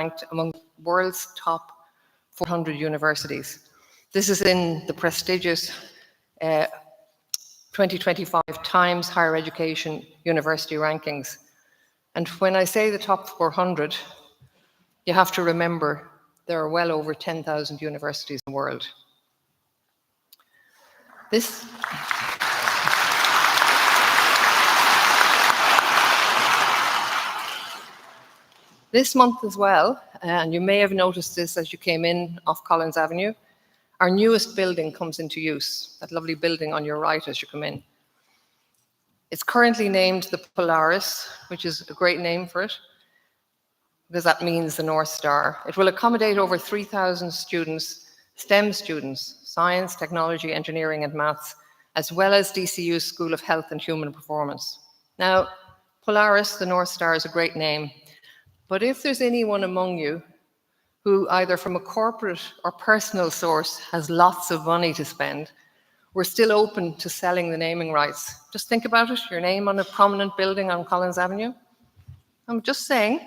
ranked among the world's top 400 universities. This is in the prestigious 2025 Times Higher Education University Rankings. And when I say the top 400, you have to remember there are well over 10,000 universities in the world. This month as well, and you may have noticed this as you came in off Collins Avenue, our newest building comes into use, that lovely building on your right as you come in. It's currently named the Polaris, which is a great name for it, because that means the North Star. It will accommodate over 3,000 students, STEM students, science, technology, engineering, and maths, as well as DCU's School of Health and Human Performance. Now, Polaris, the North Star, is a great name, but if there's anyone among you who either from a corporate or personal source has lots of money to spend, we're still open to selling the naming rights. Just think about it, your name on a prominent building on Collins Avenue. I'm just saying,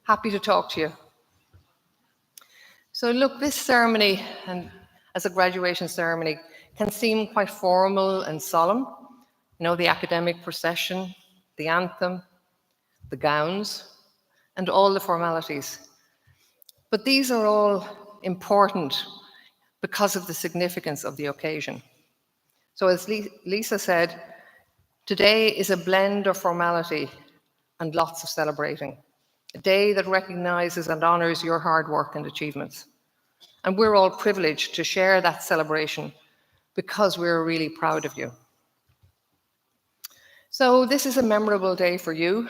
happy to talk to you. So look, this ceremony, and as a graduation ceremony, can seem quite formal and solemn. You know, the academic procession, the anthem, the gowns, and all the formalities. But these are all important because of the significance of the occasion. So as Lisa said, today is a blend of formality and lots of celebrating. A day that recognizes and honors your hard work and achievements. And we're all privileged to share that celebration because we're really proud of you. So this is a memorable day for you.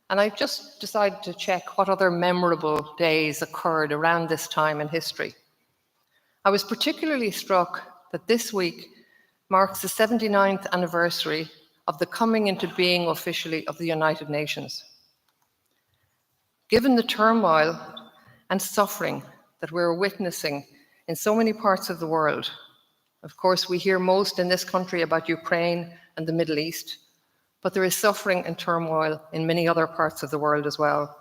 And I just decided to check what other memorable days occurred around this time in history. I was particularly struck that this week marks the 79th anniversary of the coming into being officially of the United Nations. Given the turmoil and suffering that we're witnessing in so many parts of the world, of course, we hear most in this country about Ukraine and the Middle East, but there is suffering and turmoil in many other parts of the world as well.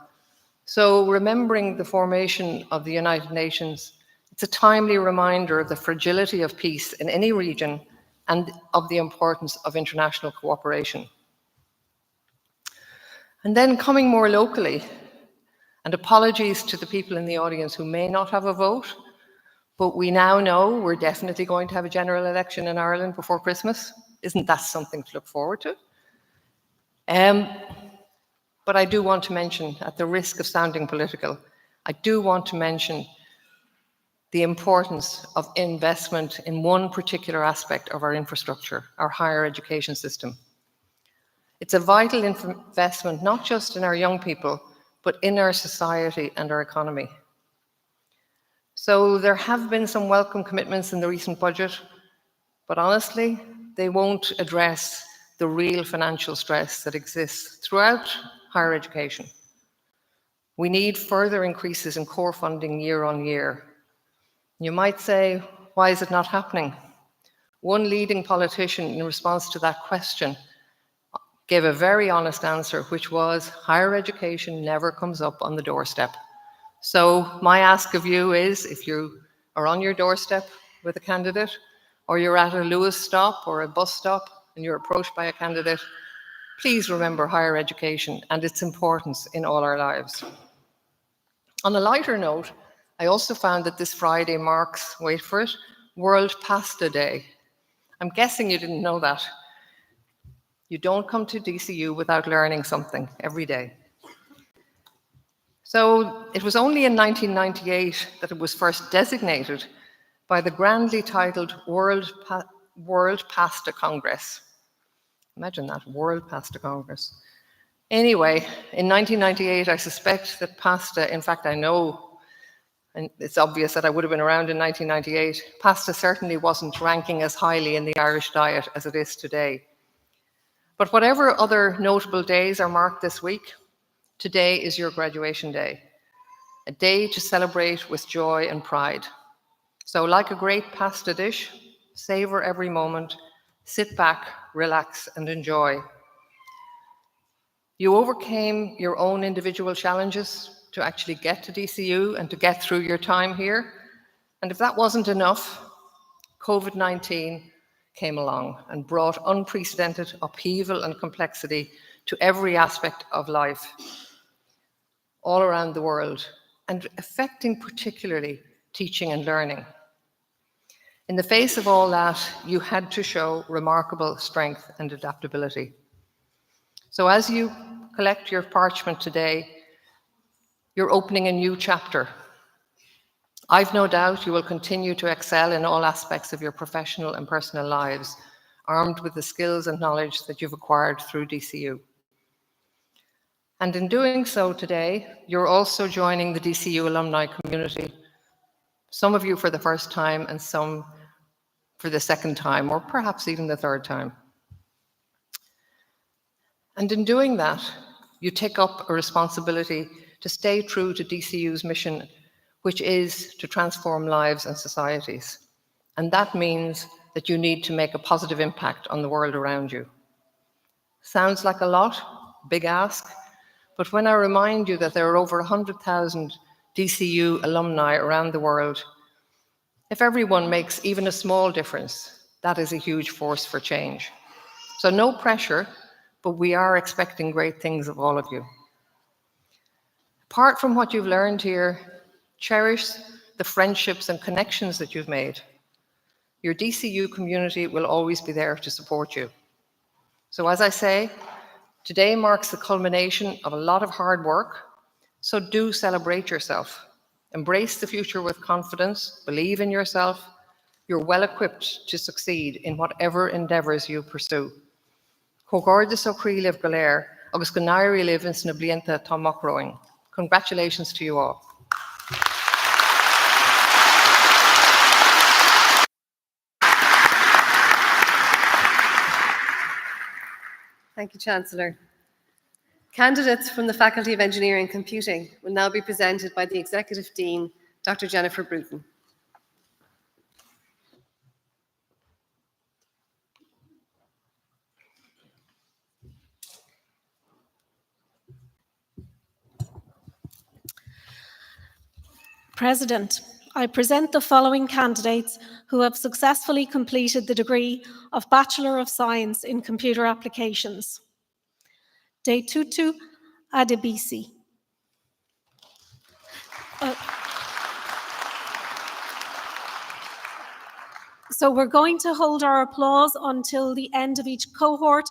So remembering the formation of the United Nations, it's a timely reminder of the fragility of peace in any region and of the importance of international cooperation. And then coming more locally, and apologies to the people in the audience who may not have a vote, but we now know we're definitely going to have a general election in Ireland before Christmas. Isn't that something to look forward to? But I do want to mention, at the risk of sounding political, I do want to mention the importance of investment in one particular aspect of our infrastructure, our higher education system. It's a vital investment, not just in our young people, but in our society and our economy. So there have been some welcome commitments in the recent budget, but honestly, they won't address the real financial stress that exists throughout higher education. We need further increases in core funding year on year. You might say, why is it not happening? One leading politician in response to that question gave a very honest answer, which was higher education never comes up on the doorstep. So my ask of you is, if you are on your doorstep with a candidate, or you're at a Lewis stop or a bus stop and you're approached by a candidate, please remember higher education and its importance in all our lives. On a lighter note, I also found that this Friday marks, wait for it, World Pasta Day. I'm guessing you didn't know that. You don't come to DCU without learning something every day. So it was only in 1998 that it was first designated by the grandly titled World Pasta Congress. Imagine that, World Pasta Congress. Anyway, in 1998, I suspect that pasta, in fact, I know, and it's obvious that I would have been around in 1998, pasta certainly wasn't ranking as highly in the Irish diet as it is today. But whatever other notable days are marked this week, today is your graduation day, a day to celebrate with joy and pride. So like a great pasta dish, savor every moment, sit back, relax, and enjoy. You overcame your own individual challenges to actually get to DCU and to get through your time here. And if that wasn't enough, COVID-19 came along and brought unprecedented upheaval and complexity to every aspect of life all around the world, and affecting particularly teaching and learning. In the face of all that, you had to show remarkable strength and adaptability. So as you collect your parchment today, you're opening a new chapter. I've no doubt you will continue to excel in all aspects of your professional and personal lives, armed with the skills and knowledge that you've acquired through DCU. And in doing so today, you're also joining the DCU alumni community, some of you for the first time and some for the second time, or perhaps even the third time. And in doing that, you take up a responsibility to stay true to DCU's mission, which is to transform lives and societies. And that means that you need to make a positive impact on the world around you. Sounds like a lot, big ask, but when I remind you that there are over 100,000 DCU alumni around the world, if everyone makes even a small difference, that is a huge force for change. So no pressure, but we are expecting great things of all of you. Apart from what you've learned here, cherish the friendships and connections that you've made. Your DCU community will always be there to support you. So as I say, today marks the culmination of a lot of hard work, so do celebrate yourself. Embrace the future with confidence, believe in yourself. You're well equipped to succeed in whatever endeavours you pursue. Congratulations to you all. Thank you, Chancellor. Candidates from the Faculty of Engineering and Computing will now be presented by the Executive Dean, Dr. Jennifer Bruton. President, I present the following candidates who have successfully completed the degree of Bachelor of Science in Computer Applications. Detutu Adebisi. So we're going to hold our applause until the end of each cohort.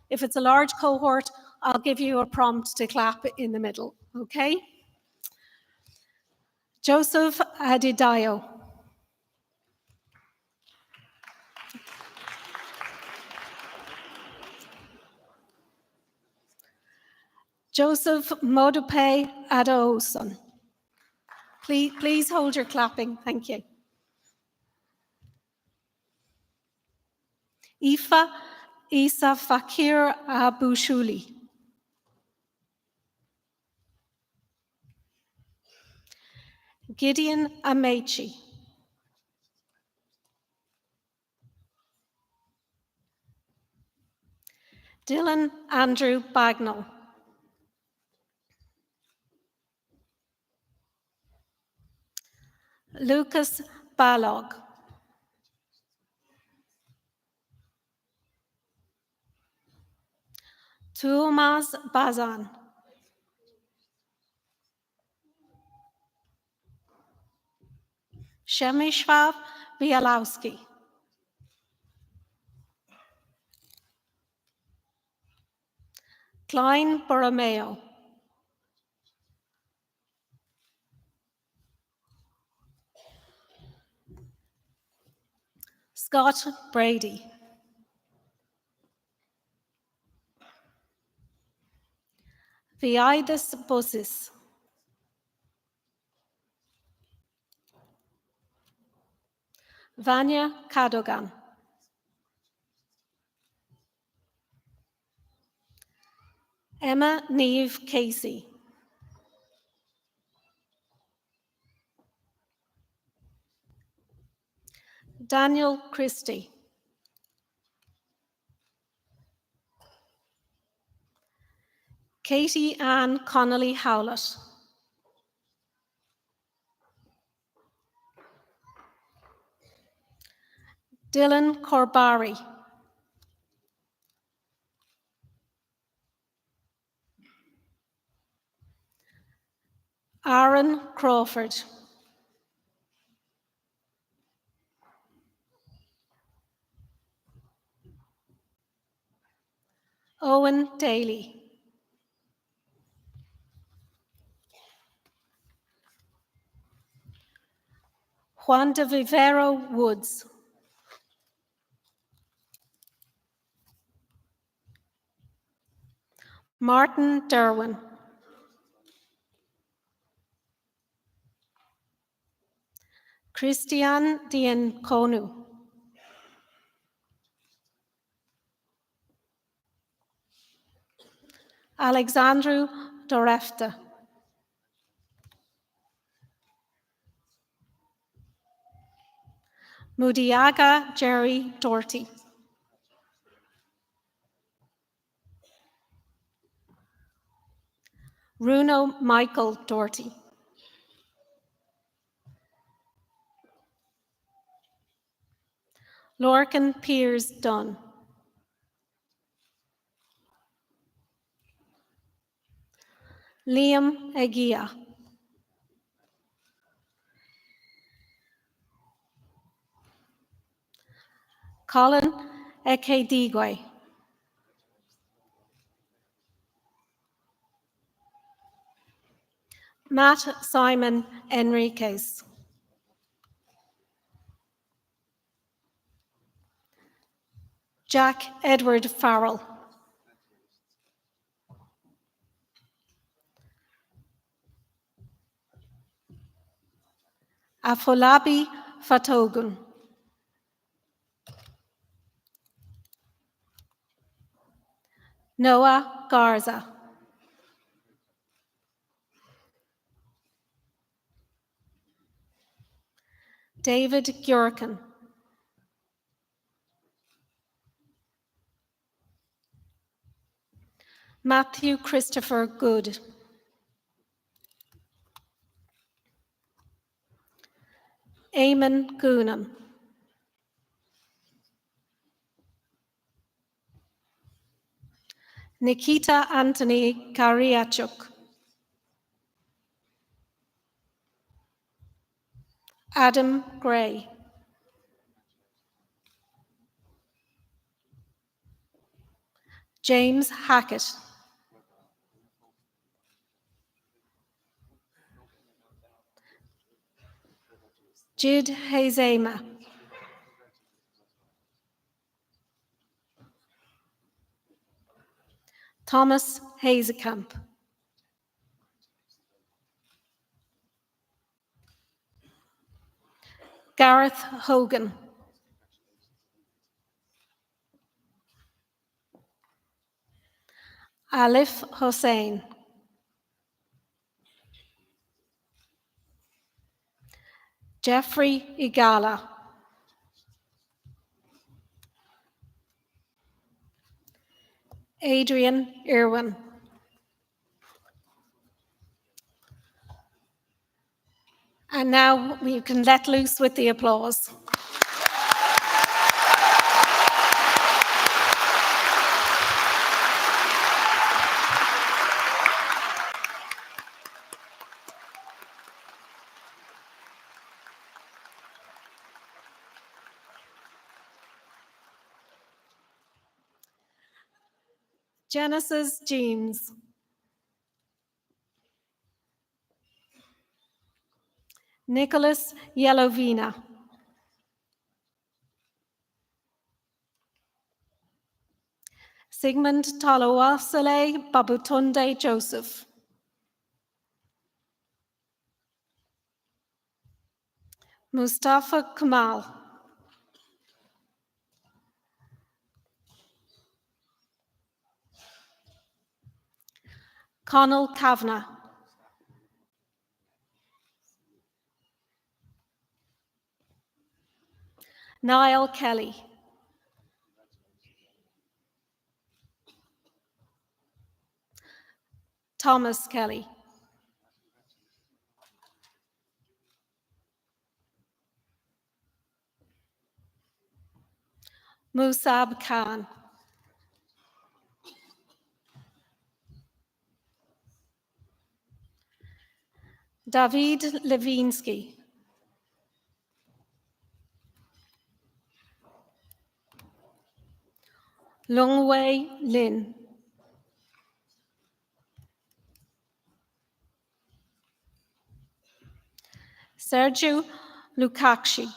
If it's a large cohort, I'll give you a prompt to clap in the middle, okay? Joseph Adedayo. Joseph Modupe Adeosun. Please hold your clapping, thank you. Ifa Isa Fakir Abushuli. Gideon Amechi. Dylan Andrew Bagnall. Lucas Balog. Tuomas Bazan. Przemysław Bialowski. Klein Borromeo. Scott Brady. Viaidas Bosis. Vanya Cadogan. Emma Neve Casey. Daniel Christie. Katie Ann Connolly Howlett. Dylan Corbari. Aaron Crawford. Owen Daly. Juan de Vivero Woods. Martin Derwin. Christian Diankonu. Alexandru Dorefta. Mudiaga Jerry Doherty. Runo Michael Doherty. Lorcan Piers Dunn. Liam Egia. Colin Ekedigwe. Matt Simon Enriquez. Jack Edward Farrell. Afolabi Fatogun. Noah Garza. David Gjurkin. Matthew Christopher Good. Eamon Goonan. Nikita Anthony Kariachuk. Adam Gray. James Hackett. Jid Hazema. Thomas Hazekamp. Gareth Hogan. Alif Hossein. Jeffrey Igala. Adrian Irwin. And now we can let loose with the applause. Genesis Jeans. Nicholas Yelovina. Sigmund Talawasile Babutunde Joseph. Mustafa Kamal. Connell Kavanagh. Niall Kelly. Thomas Kelly. Musab Khan. David Levinsky. Lungwei Lin. Sergio Lukács.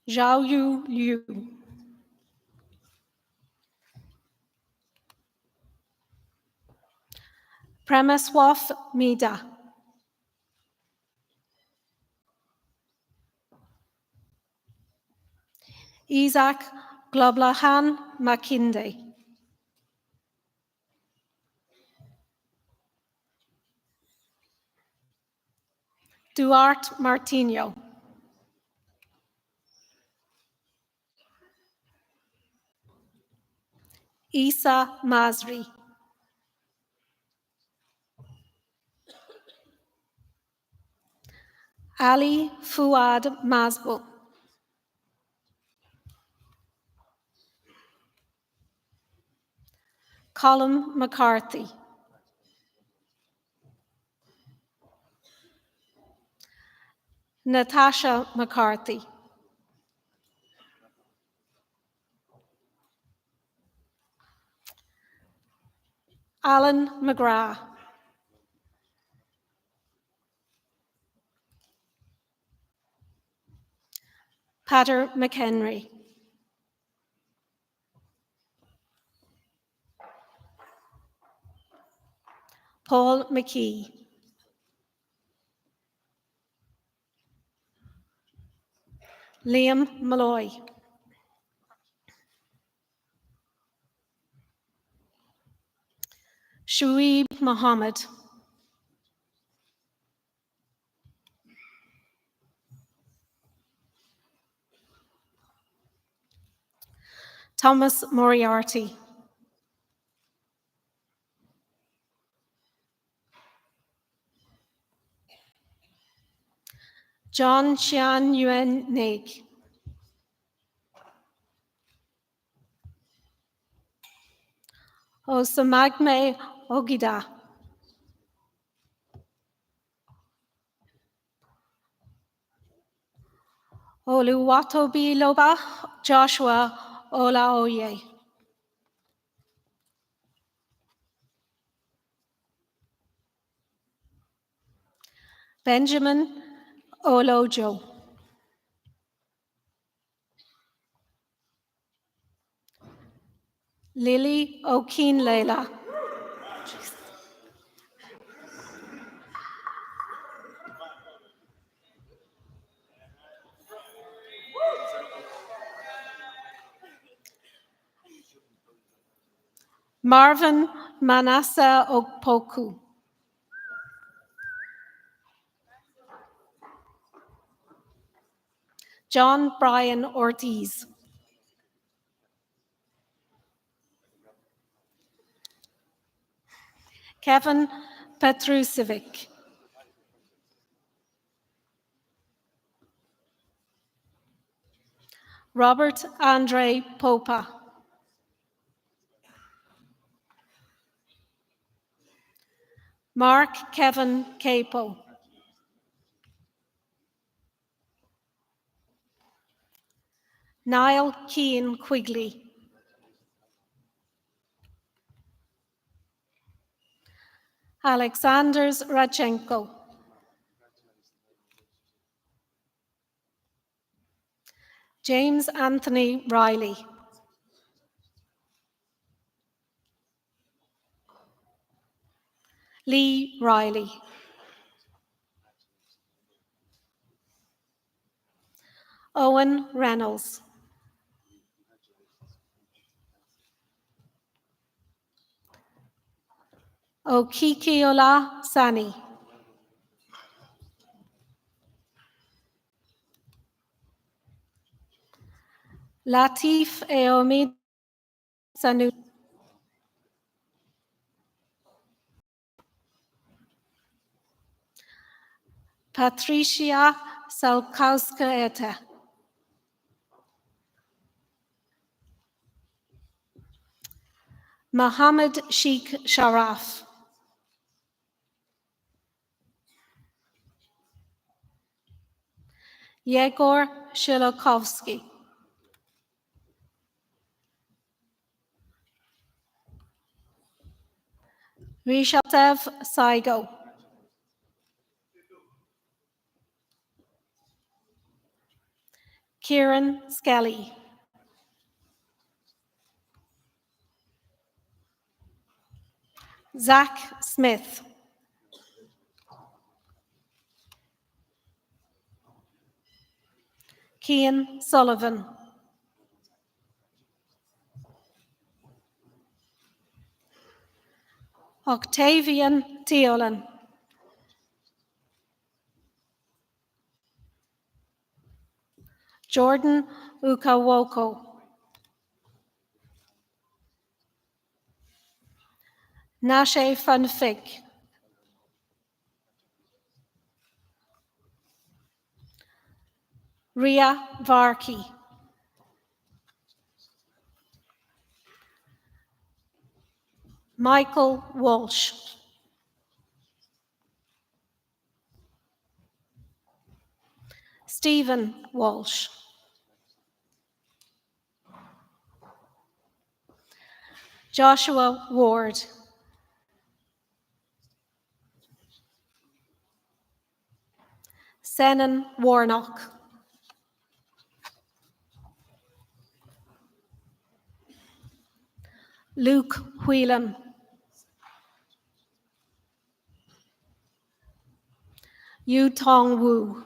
Zhaoyu Liu. Premaswaf Mida. Isaac Globlahan Makinde. Duarte Martinho. Isa Masri. Ali Fuad Masbo. Colin McCarthy. Natasha McCarthy. Alan McGrath. Pater McHenry. Paul McKee. Liam Malloy. Shuaib Mohammed. Thomas Moriarty. John Xian Yuan Nig. Osamagme Ogida. Oluwatobi Loba Joshua Olaoye. Benjamin Olojo. Lily Okinlela. Marvin Manasseh Okpoku. John Brian Ortiz. Kevin Petrusevic. Robert Andre Popa. Mark Kevin Capo. Niall Keane Quigley. Alexander Radchenko. James Anthony Riley. Lee Riley. Owen Reynolds. Okikiola Sani. Latif Eomid Sanu. Patricia Salkowska-Ete. Mohammed Sheikh Sharaf. Yegor Shilokovsky. Rishatev Saigo. Kieran Skelly. Zach Smith. Cian Sullivan. Octavian Teolan. Jordan Ukawoko. Nashe Funfig. Ria Varki. Michael Walsh. Stephen Walsh. Joshua Ward. Senan Warnock. Luke Whelan. Yu Tong Wu.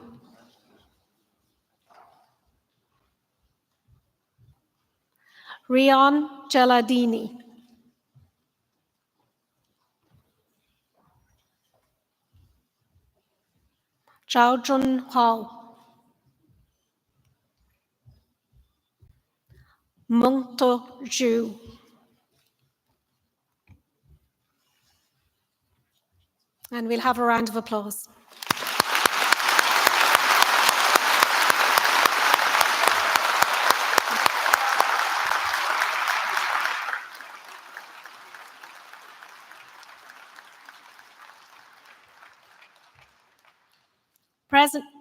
Rian Geladini. Zhao Jun Hao. Mungto Zhu. And we'll have a round of applause.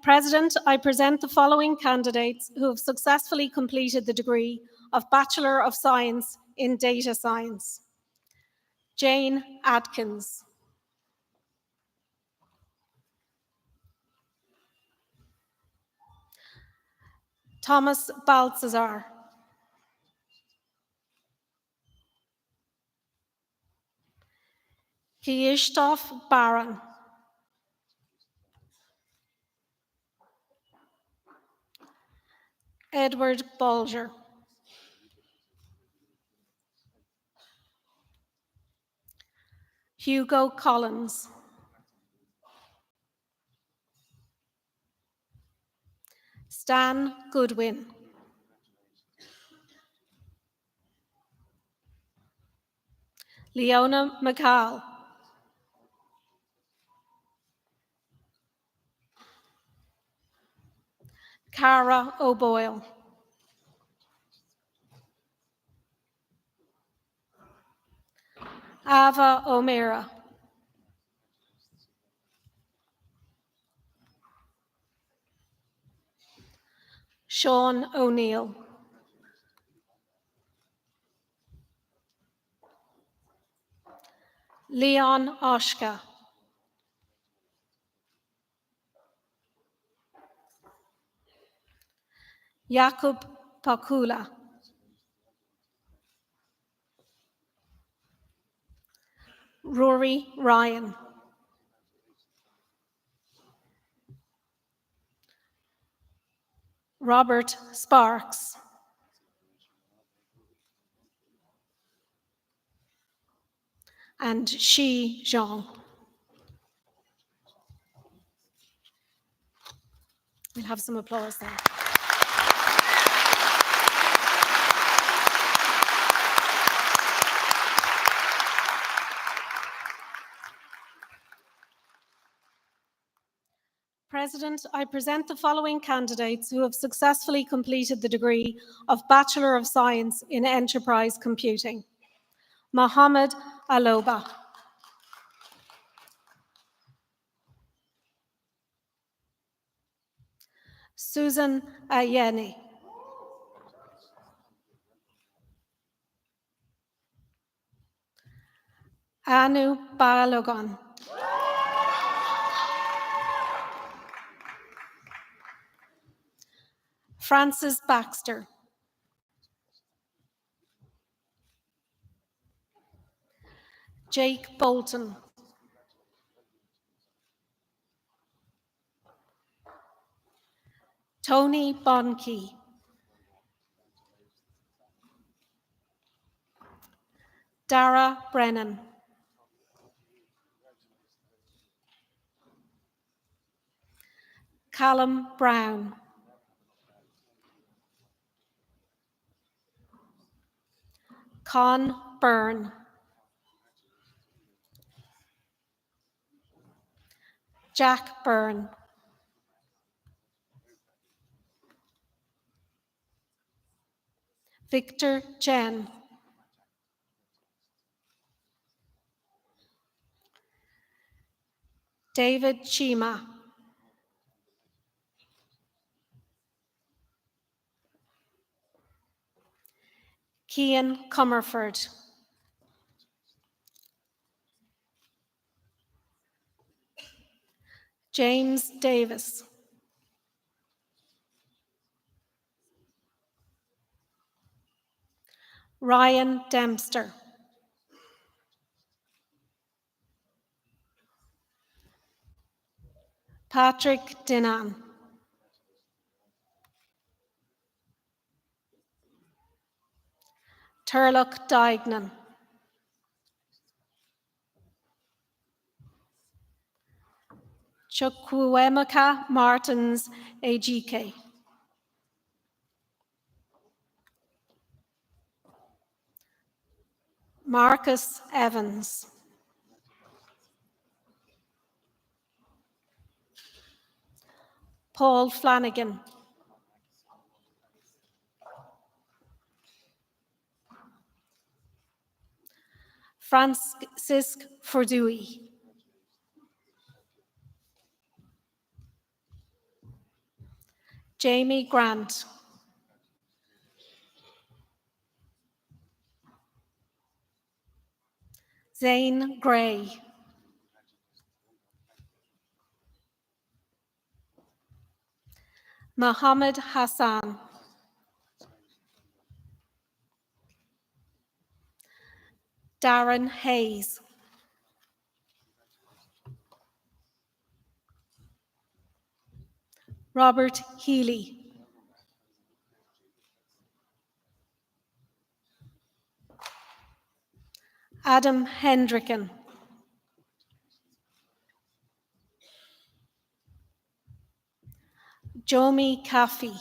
President, I present the following candidates who have successfully completed the degree of Bachelor of Science in Data Science. Jane Atkins. Thomas Baltzar. Krzysztof Baran. Edward Bulger. Hugo Collins. Stan Goodwin. Leona McCall. Cara O'Boyle. Ava O'Meara. Sean O'Neill. Leon Oshka. Jakub Pakula. Rory Ryan. Robert Sparks. And Shi Zhang. We'll have some applause there. President, I present the following candidates who have successfully completed the degree of Bachelor of Science in Enterprise Computing. Mohammed Aloba. Susan Ayeni. Anu Balogun. Francis Baxter. Jake Bolton. Tony Bonnke. Dara Brennan. Callum Brown. Con Byrne. Jack Byrne. Victor Jen. David Chima. Cian Comerford. James Davis. Ryan Dempster. Patrick Dinan. Turlock Dignan. Chukwuemeka Martins AGK. Marcus Evans. Paul Flanagan. Francisc Fordui. Jamie Grant. Zane Gray. Mohammed Hassan. Darren Hayes. Robert Healy. Adam Hendricken. Jomi Kafi.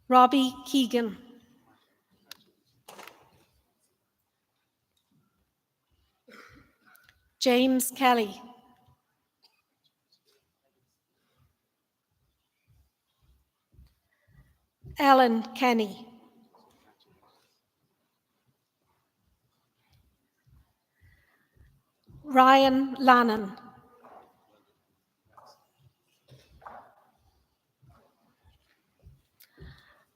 Robbie Keegan. James Kelly. Ellen Kenny. Ryan Lannon.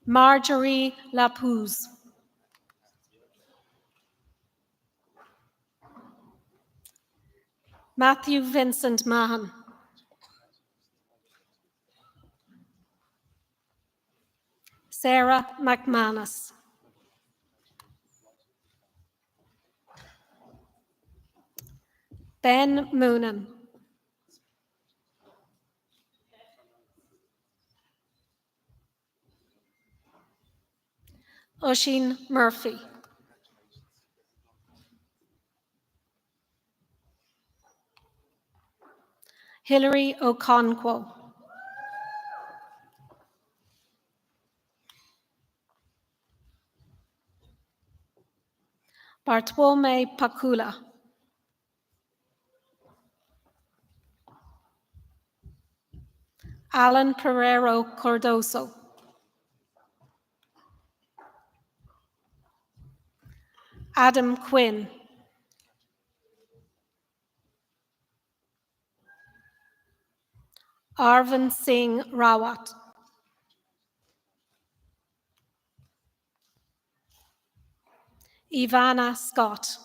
Marjorie Lapouze. Matthew Vincent Mahan. Sarah McManus. Ben Moonan. Oisin Murphy. Hilary Okonkwo. Bartwome Pakula. Alan Pereiro Cordoso. Adam Quinn. Arvind Singh Rawat. Ivana Scott.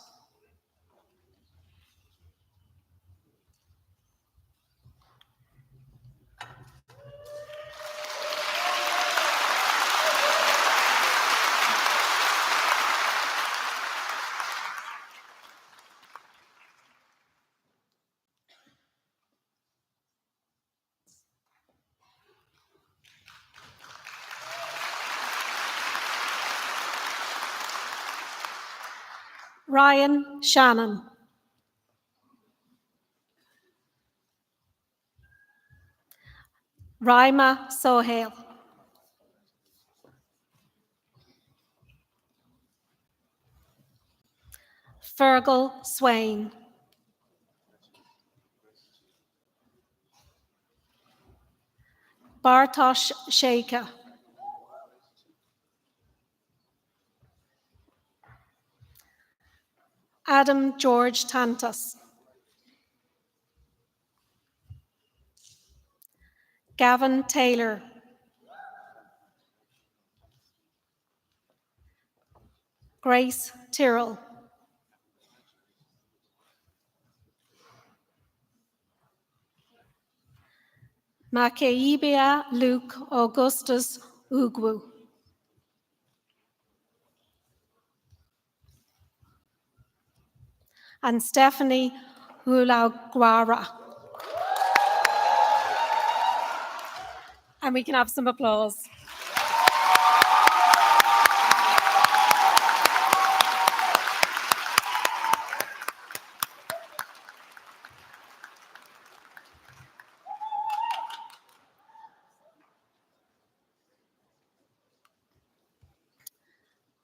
Ryan Shannon. Raima Sohail. Fergal Swain. Bartosz Shaker. Adam George Tantas. Gavin Taylor. Grace Tyrrell. Makeibia Luke Augustus Ugwu. And Stephanie Hulaguara. And we can have some applause.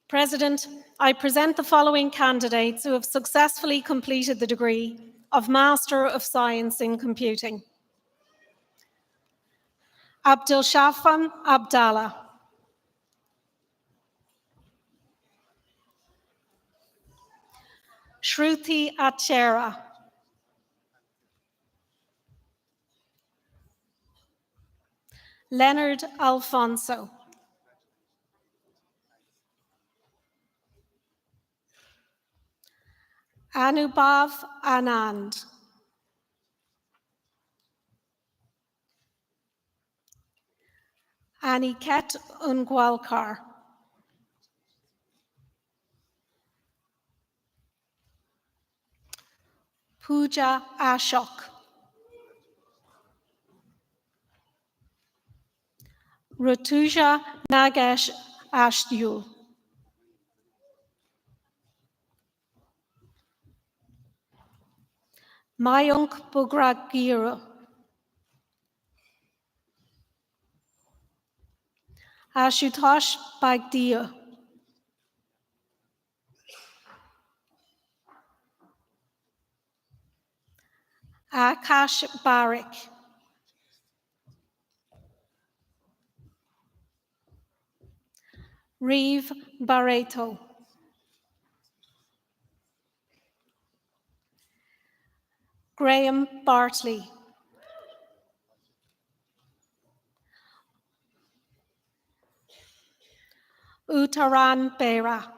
President, I present the following candidates who have successfully completed the degree of Master of Science in Computing. Abdul Shafan Abdallah. Shruti Achera. Leonard Alfonso. Anubhav Anand. Aniket Ungwalkar. Pooja Ashok. Rutuja Nagesh Ashdul. Mayank Bugragira. Ashutosh Bagdia. Akash Barik. Reeve Barreto. Graham Bartley. Uttaran Bera.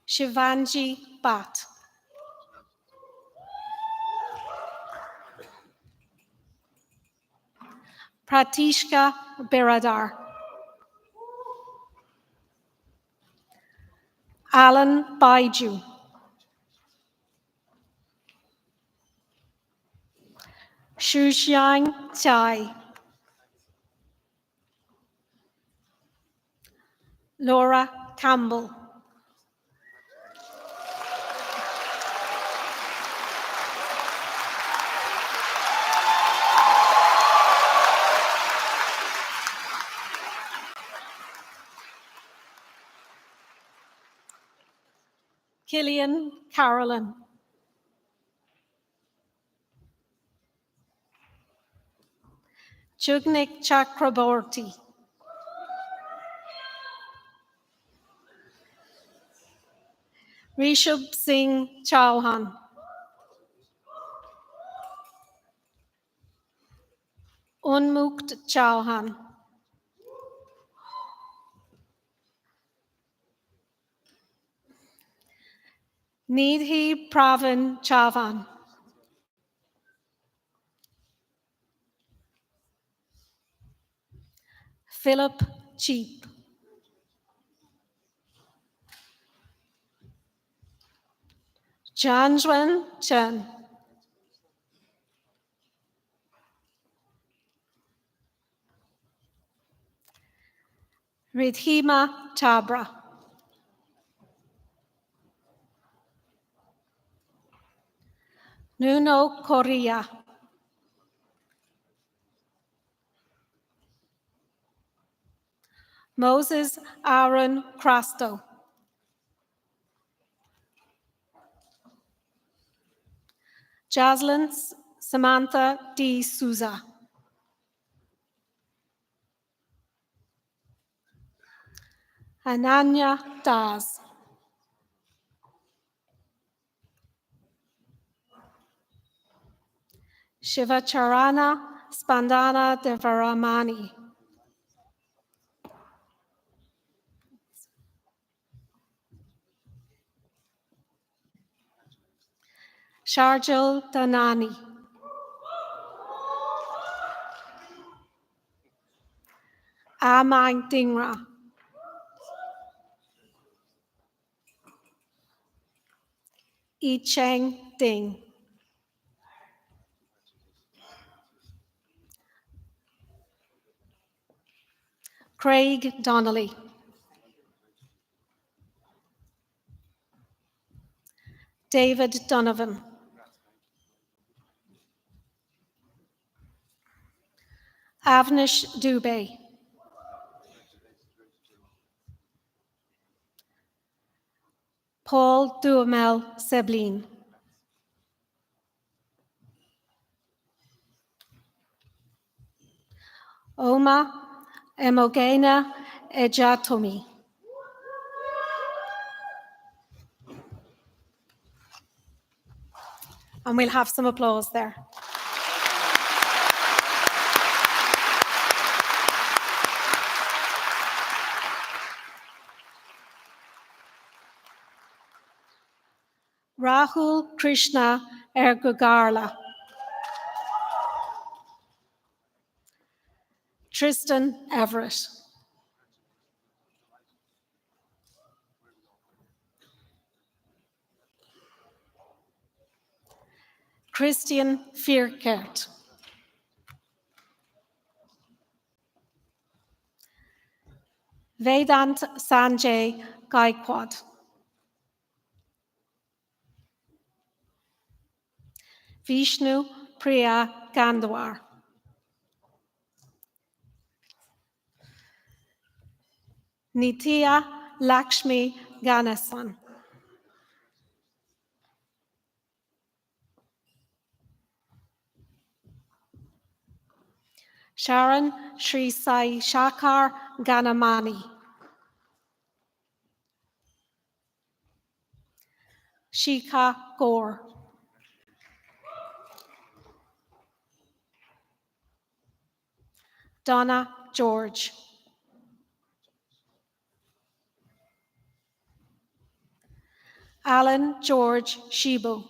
Shivanji Bhatt. Pratishka Biradar. Alan Baiju. Shuxiang Chai. Laura Campbell. Killian Carolyn. Jugnik Chakraborty, Rishabh Singh Chauhan, Unmukt Chauhan, Nidhi Pravin Chauhan, Philip Cheap, Janjwan Chen, Ridhima Tabra, Nuno Correa, Moses Aaron Crasto, Jaslyn Samantha D. Souza, Ananya Das, Shivacharana Spandana Devaramani, Sharjil Danani, Amang Dingra, I Cheng Ding, Craig Donnelly, David Donovan, Avnish Dubey, Paul Duhamel Seblin, Oma Emogena Ejatomi. And we'll have some applause there. Rahul Krishna Ergugarla, Tristan Everett, Christian Fierkert, Vedant Sanjay Gaikwad, Vishnu Priya Gandwar, Nitya Lakshmi Ganesan, Sharon Sri Sai Shakar Ganamani, Shika Gore, Donna George, Alan George Shibu,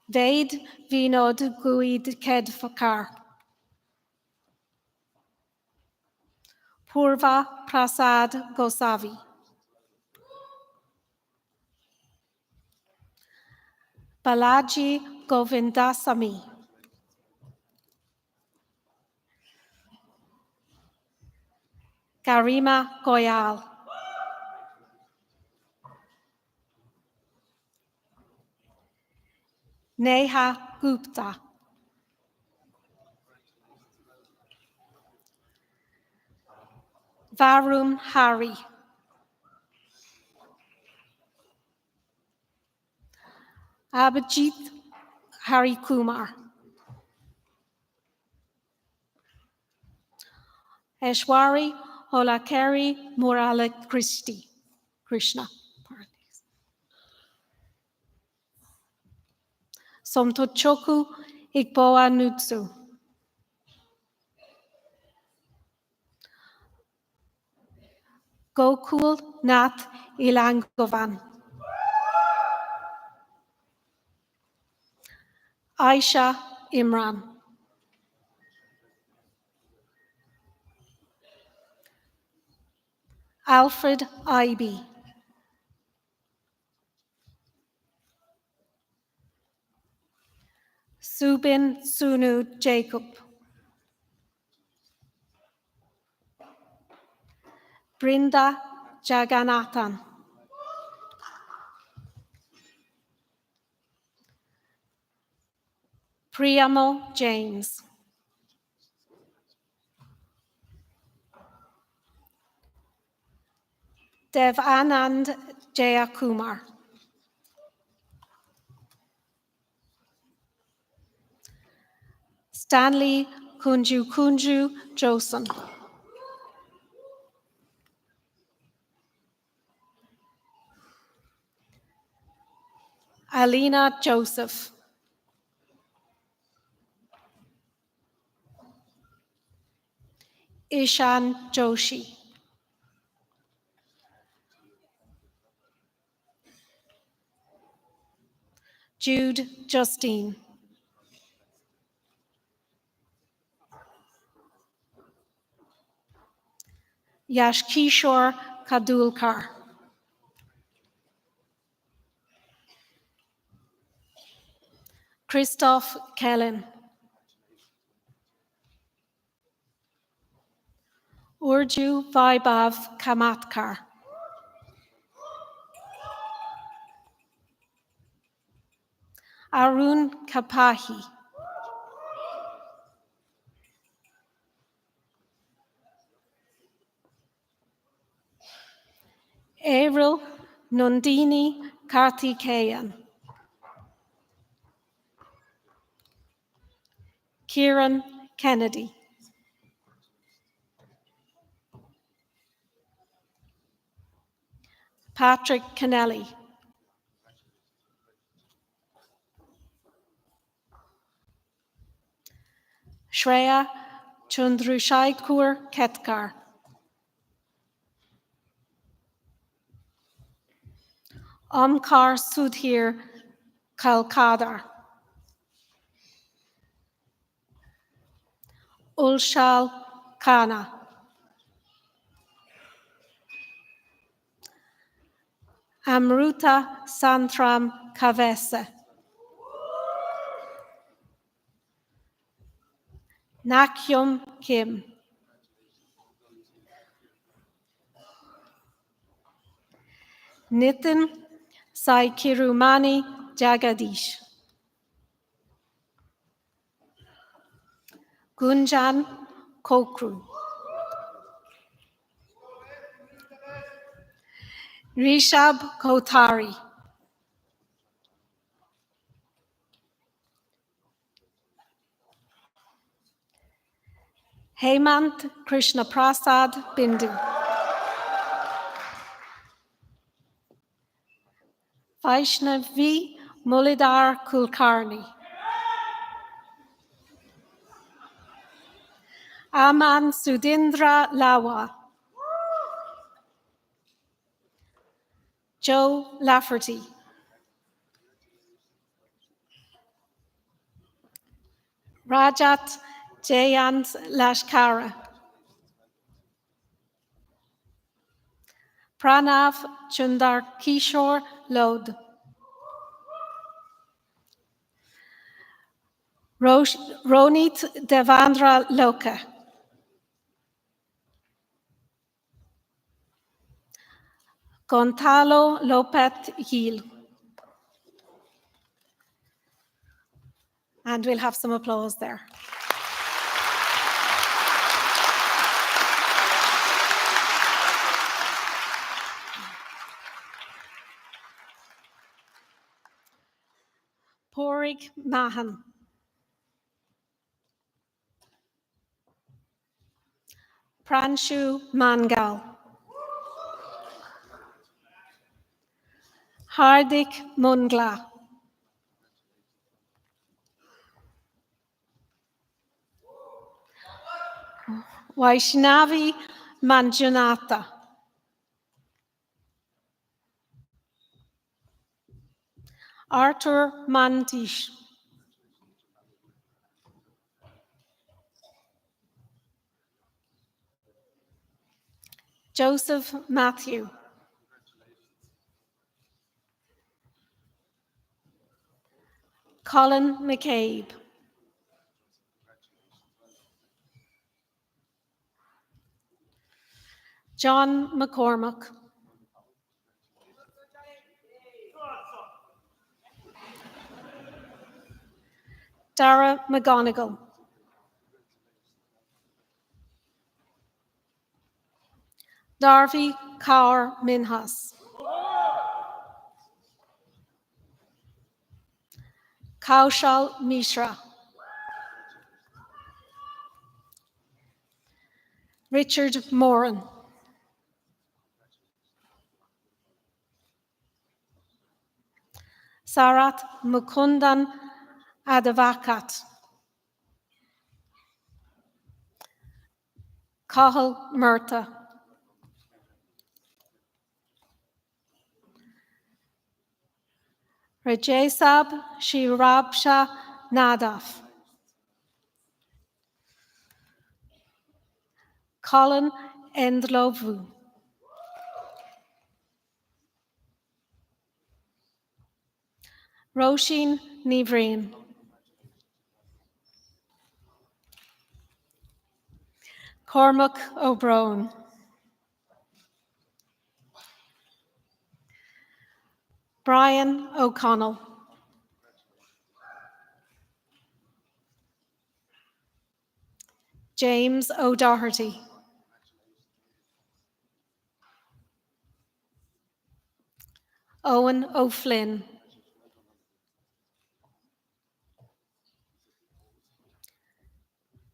Vaid Vinod Guid Kedfakar, Purva Prasad Gosavi, Balaji Govindasamy, Garima Goyal, Neha Gupta, Varun Hari, Abhijit Hari Kumar, Eshwari Holakeri Murala Krishna. Somtochoku Igboa Nutsu, Gokul Nath Ilangovan, Aisha Imran, Alfred Ibe, Subin Sunu Jacob, Brinda Jagannathan, Priyamo James, Dev Anand Jayakumar, Stanley Kunju Joson, Alina Joseph, Ishan Joshi, Jude Justine, Yashkishore Kadulkar, Christoph Kellen, Urju Vaibhav Kamatkar, Arun Kapahi, Avril Nundini Karthikeyan, Kieran Kennedy, Patrick Kennelly, Shreya Chandrushaikur Ketkar, Omkar Sudhir Kalkadar, Ulshal Khanna, Amruta Santram Kavese, Nakyum Kim, Nitin Saikirumani Jagadish, Gunjan Kokru, Rishab Kotari, Hemant Krishna Prasad Bindu, Vaishnavi Mulidhar Kulkarni, Aman Sudindra Lawa, Joe Lafferty, Rajat Jayant Lashkara, Pranav Chundar Kishore Lod, Ronit Devandra Loka, Gonzalo Lopet Gil. And we'll have some applause there. Nurig Mahan. Pranshu Mangal. Hardik Mungla. Vaishnavi Manjunatha. Arthur Mandish. Joseph Matthew. Colin McCabe. John McCormack. Dara McGonigal. Darvi Kaur Minhas. Kaushal Mishra. Richard Moran. Sarat Mukundan Adavakat. Kahal Murtha. Rajesab Shirabsha Nadaf. Colin Endlovu. Roisin Nivreen. Cormac O'Brien. Brian O'Connell. James O'Doherty. Owen O'Flynn.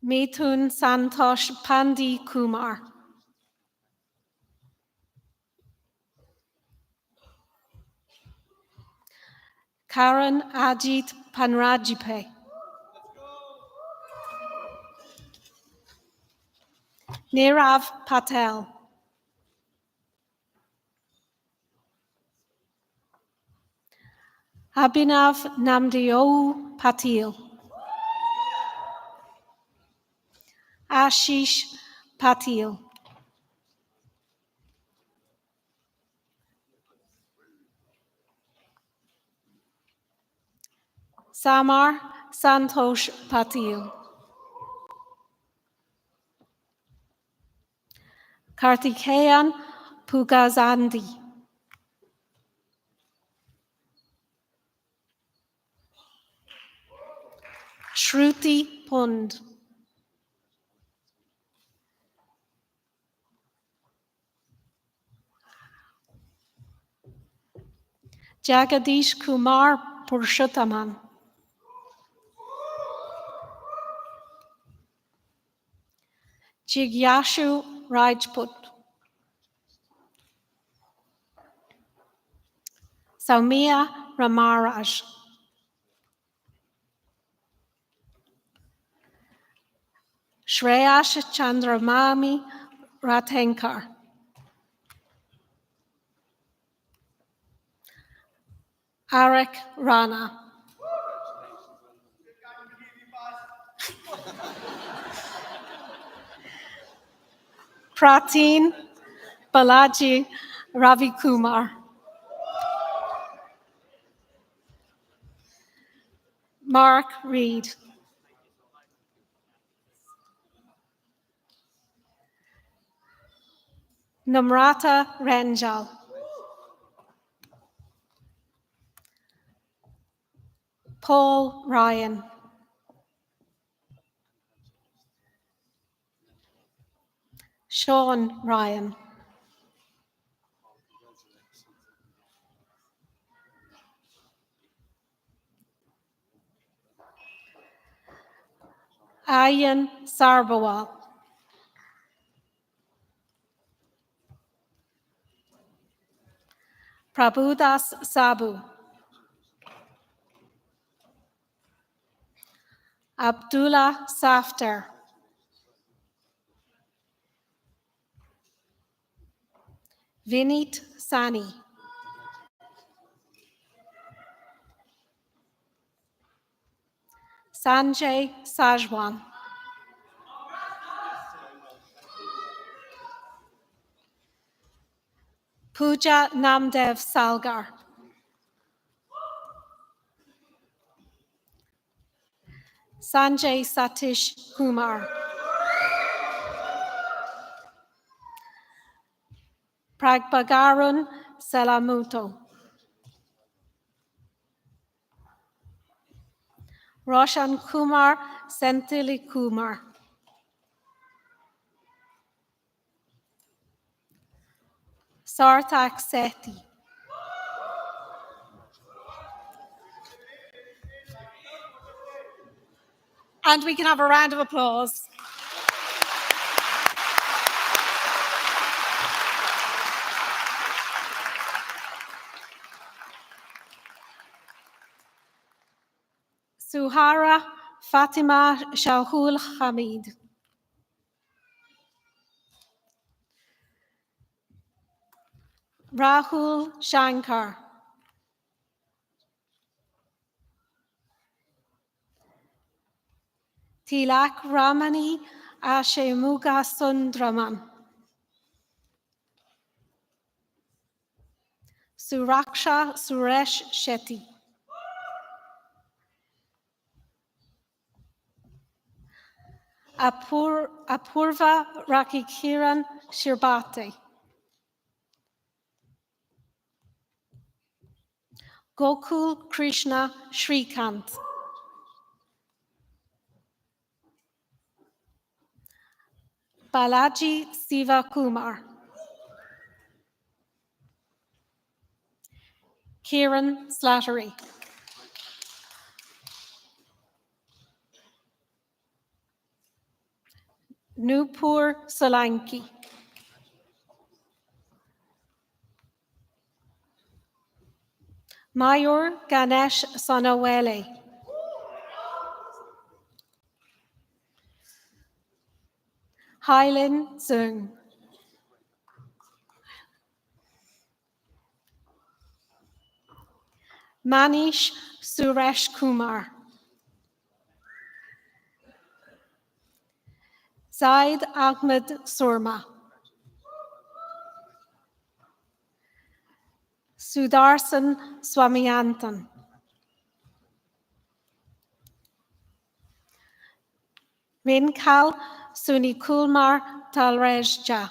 Mithun Santosh Pandi Kumar. Karan Ajit Panrajipe. Nirav Patel. Abhinav Namdeo Patil. Ashish Patil. Samar Santosh Patil. Kartikeyan Pugazandi. Shruti Pund. Jagadish Kumar Purushothaman. Jigyashu Rajput. Saumya Ramaraj. Shreyash Chandramami Rathenkar. Arak Rana. Prateen Balaji Ravikumar. Mark Reed. Namrata Ranjal. Paul Ryan. Sean Ryan. Ayan Sarbawal. Prabhudas Sabu. Abdullah Safter. Vinit Sani. Sanjay Sajwan. Pooja Namdev Salgar. Sanjay Satish Kumar. Pragbagarun Selamuto. Roshan Kumar Sentili Kumar. Sarthak Sethi. And we can have a round of applause. Suhara Fatima Shahul Hamid. Rahul Shankar. Tilak Ramani Ashemuga Sundraman. Suraksha Suresh Shetty. Apurva Rakikiran Shirbate. Gokul Krishna Shrikant. Balaji Sivakumar. Kiran Slattery. Nupur Solanki. Mayur Ganesh Sonawele. Hailin Zung. Manish Suresh Kumar. Zaid Ahmed Surma. Sudarsan Swamiantan. Rinkal Sunikulmar Talrejja.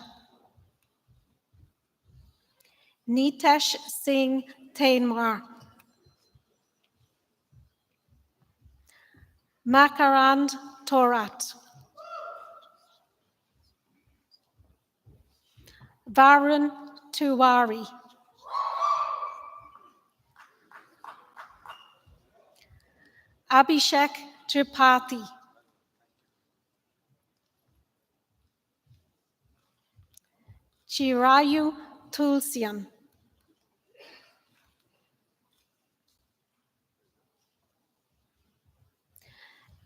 Nitesh Singh Tainmar. Makarand Torat. Varun Tiwari. Abhishek Tripathi. Chirayu Tulsian.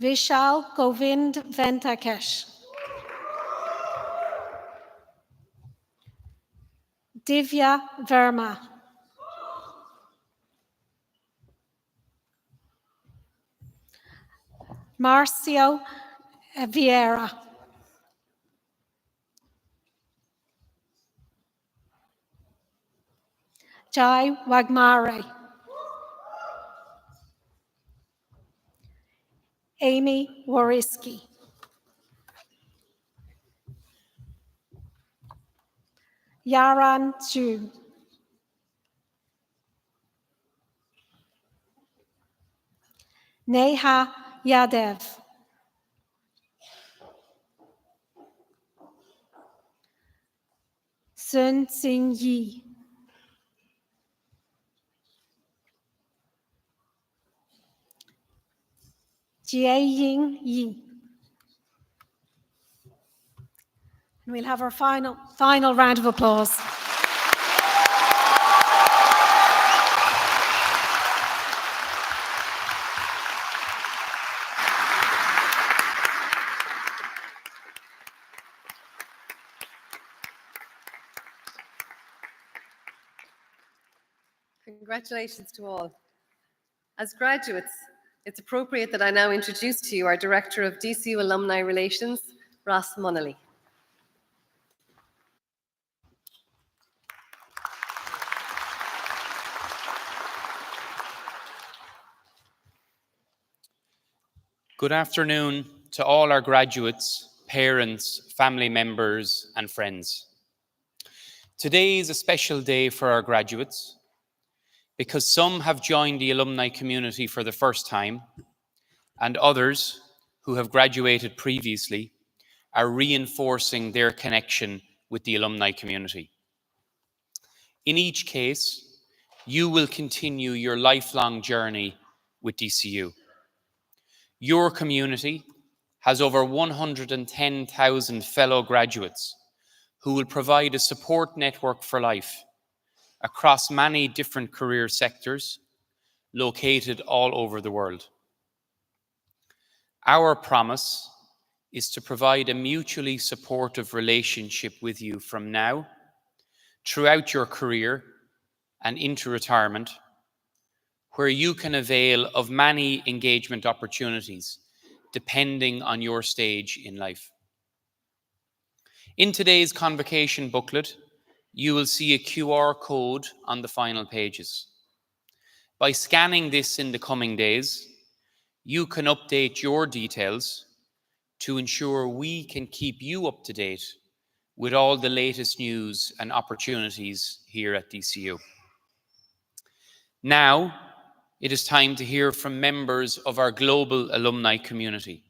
Vishal Govind Venkatesh. Divya Verma. Marcio Vieira. Jai Wagmare. Amy Wariski. Yaran Ju. Neha Yadev. Sun Sing Yi. Jieying Yi. And we'll have our final round of applause. Congratulations to all. As graduates, it's appropriate that I now introduce to you our Director of DCU Alumni Relations, Ross Munnelly. Good afternoon to all our graduates, parents, family members, and friends. Today is a special day for our graduates because some have joined the alumni community for the first time, and others who have graduated previously are reinforcing their connection with the alumni community. In each case, you will continue your lifelong journey with DCU. Your community has over 110,000 fellow graduates who will provide a support network for life across many different career sectors located all over the world. Our promise is to provide a mutually supportive relationship with you from now, throughout your career and into retirement, where you can avail of many engagement opportunities depending on your stage in life. In today's convocation booklet, you will see a QR code on the final pages. By scanning this in the coming days, you can update your details to ensure we can keep you up to date with all the latest news and opportunities here at DCU. Now, it is time to hear from members of our global alumni community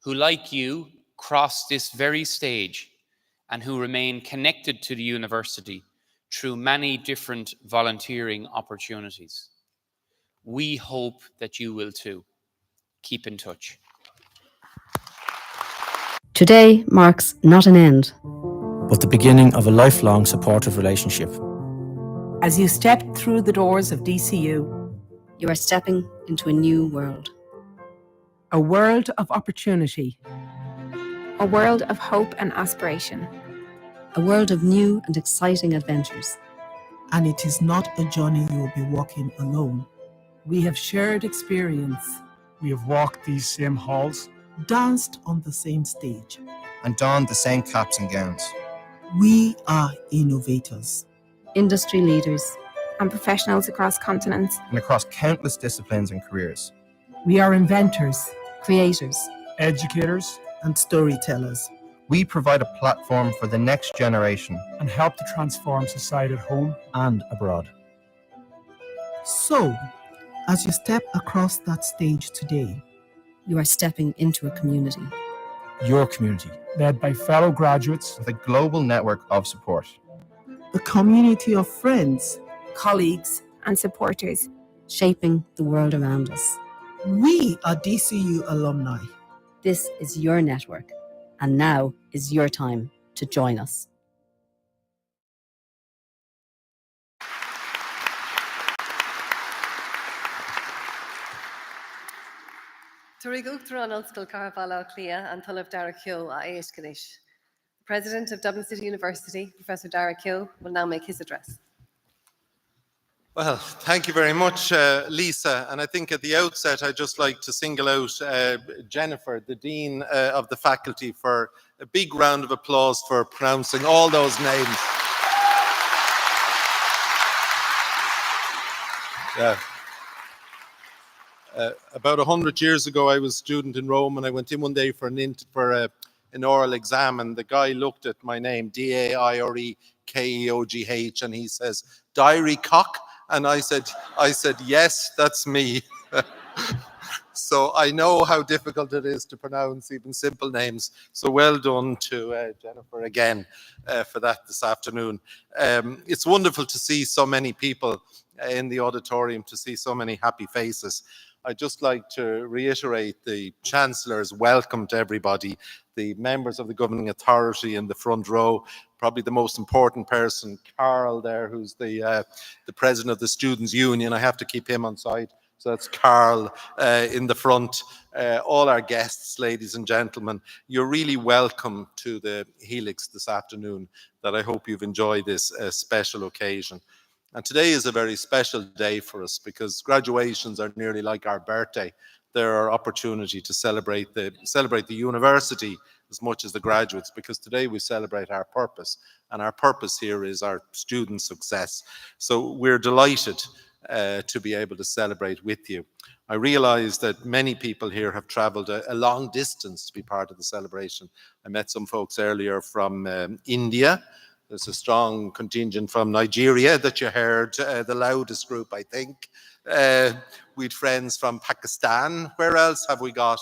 who, like you, crossed this very stage and who remain connected to the university through many different volunteering opportunities. We hope that you will too. Keep in touch. Today marks not an end, but the beginning of a lifelong supportive relationship. As you step through the doors of DCU, you are stepping into a new world. A world of opportunity. A world of hope and aspiration. A world of new and exciting adventures. And it is not a journey you will be walking alone. We have shared experience. We have walked these same halls, danced on the same stage, and donned the same caps and gowns. We are innovators, industry leaders, and professionals across continents and across countless disciplines and careers. We are inventors, creators, educators, and storytellers. We provide a platform for the next generation and help to transform society at home and abroad. So, as you step across that stage today, you are stepping into a community. Your community, led by fellow graduates with a global network of support. A community of friends, colleagues, and supporters, shaping the world around us. We are DCU alumni. This is your network, and now is your time to join us. Turigugtran Ulskal Carvala Clia and Tulip Darakil Aishkanish. The President of Dublin City University, Professor Darakil, will now make his address. Well, thank you very much, Lisa. And I think at the outset, I'd just like to single out Jennifer, the Dean of the faculty, for a big round of applause for pronouncing all those names. Yeah. About 100 years ago, I was a student in Rome, and I went in one day for an oral exam, and the guy looked at my name, D-A-I-R-E-K-E-O-G-H, and he says, "Diary Cock?" And I said, "Yes, that's me." So I know how difficult it is to pronounce even simple names. So well done to Jennifer again for that this afternoon. It's wonderful to see so many people in the auditorium, to see so many happy faces. I'd just like to reiterate the Chancellor's welcome to everybody, the members of the governing authority in the front row, probably the most important person, Carl there, who's the president of the Students' Union. I have to keep him on side. So that's Carl in the front. All our guests, ladies and gentlemen, you're really welcome to the Helix this afternoon, that I hope you've enjoyed this special occasion. And today is a very special day for us because graduations are nearly like our birthday. They're our opportunity to celebrate the university as much as the graduates, because today we celebrate our purpose, and our purpose here is our student success. So we're delighted to be able to celebrate with you. I realize that many people here have traveled a long distance to be part of the celebration. I met some folks earlier from India. There's a strong contingent from Nigeria that you heard, the loudest group, I think. We'd friends from Pakistan. Where else have we got?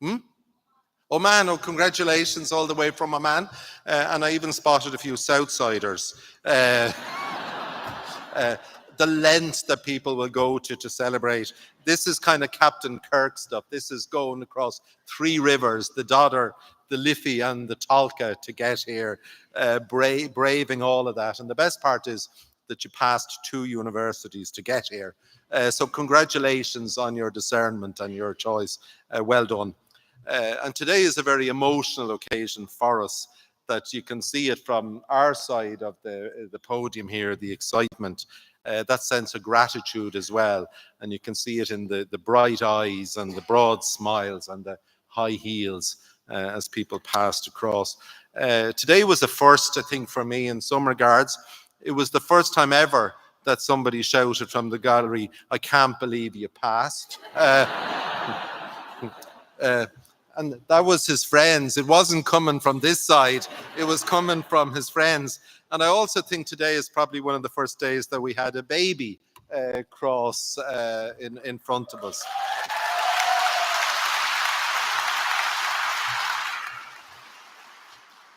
Oman. Oh, congratulations all the way from Oman. And I even spotted a few Southsiders. The lengths that people will go to celebrate. This is kind of Captain Kirk stuff. This is going across 3 rivers, the Dodder, the Liffey and the Tolka to get here, braving all of that. And the best part is that you passed 2 universities to get here. So congratulations on your discernment and your choice. Well done. And today is a very emotional occasion for us, that you can see it from our side of the podium here, the excitement, that sense of gratitude as well. And you can see it in the bright eyes and the broad smiles and the high heels as people passed across. Today was the first, I think, for me in some regards. It was the first time ever that somebody shouted from the gallery, "I can't believe you passed." And that was his friends. It wasn't coming from this side. It was coming from his friends. And I also think today is probably one of the first days that we had a baby cross in front of us.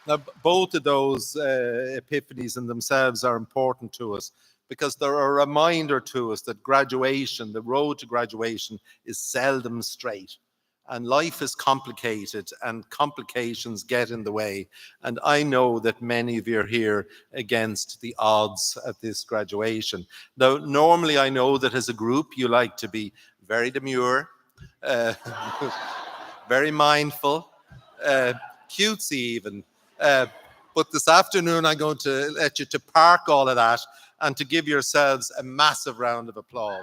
Now, both of those epiphanies in themselves are important to us, because they're a reminder to us that graduation, the road to graduation, is seldom straight. And life is complicated, and complications get in the way. And I know that many of you are here against the odds at this graduation. Though normally I know that as a group you like to be very demure, very mindful, cutesy even. But this afternoon I'm going to let you to park all of that and to give yourselves a massive round of applause.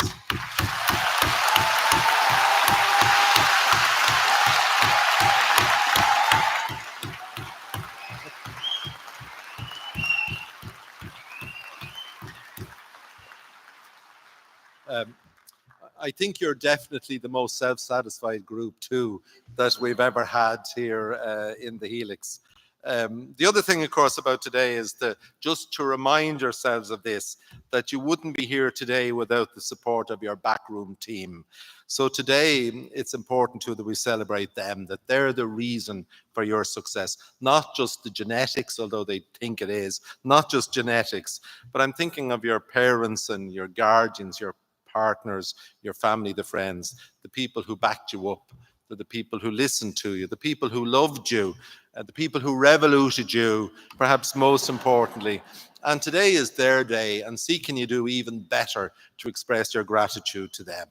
I think you're definitely the most self-satisfied group too that we've ever had here in the Helix. The other thing, of course, about today is just to remind yourselves of this, that you wouldn't be here today without the support of your backroom team. So today, it's important too that we celebrate them, that they're the reason for your success, not just the genetics, although they think it is, not just genetics, but I'm thinking of your parents and your guardians, your partners, your family, the friends, the people who backed you up, the people who listened to you, the people who loved you, the people who revoluted you, perhaps most importantly. And today is their day, and see can you do even better to express your gratitude to them.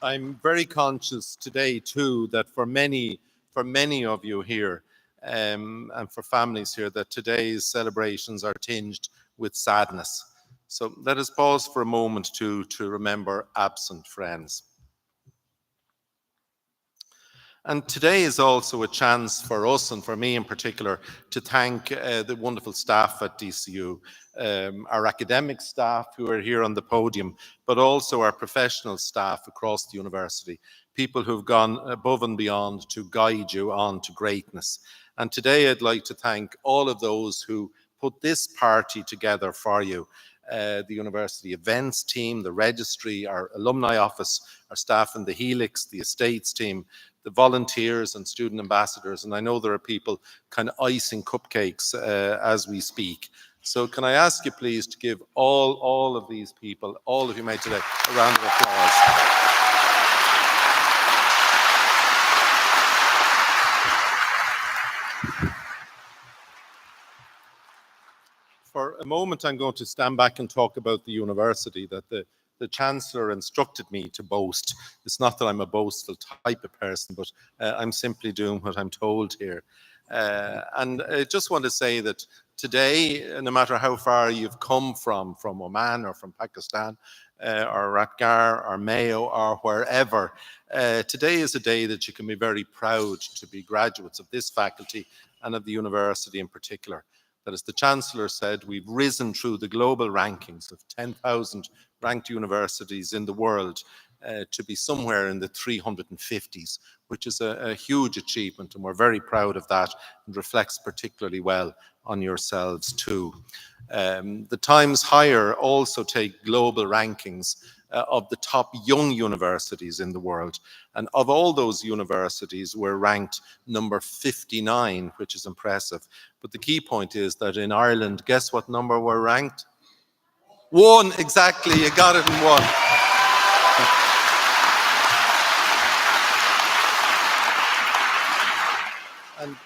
I'm very conscious today too that for many of you here and for families here, that today's celebrations are tinged with sadness. So let us pause for a moment to remember absent friends. And today is also a chance for us, and for me in particular, to thank the wonderful staff at DCU, our academic staff who are here on the podium, but also our professional staff across the university, people who've gone above and beyond to guide you on to greatness. And today I'd like to thank all of those who put this party together for you. The university events team, the registry, our alumni office, our staff in the Helix, the estates team, the volunteers and student ambassadors, and I know there are people kind of icing cupcakes as we speak. So can I ask you please to give all of these people, all of you made today, a round of applause. For a moment, I'm going to stand back and talk about the university that the Chancellor instructed me to boast. It's not that I'm a boastful type of person, but I'm simply doing what I'm told here. And I just want to say that today, no matter how far you've come from Oman or from Pakistan, or Ratgar or Mayo or wherever, today is a day that you can be very proud to be graduates of this faculty and of the university in particular. That, as the Chancellor said, we've risen through the global rankings of 10,000 ranked universities in the world to be somewhere in the 350s, which is a huge achievement, and we're very proud of that, and reflects particularly well on yourselves too. The Times Higher also take global rankings of the top young universities in the world. And of all those universities, we're ranked number 59, which is impressive. But the key point is that in Ireland, guess what number we're ranked? 1, exactly, you got it in 1. And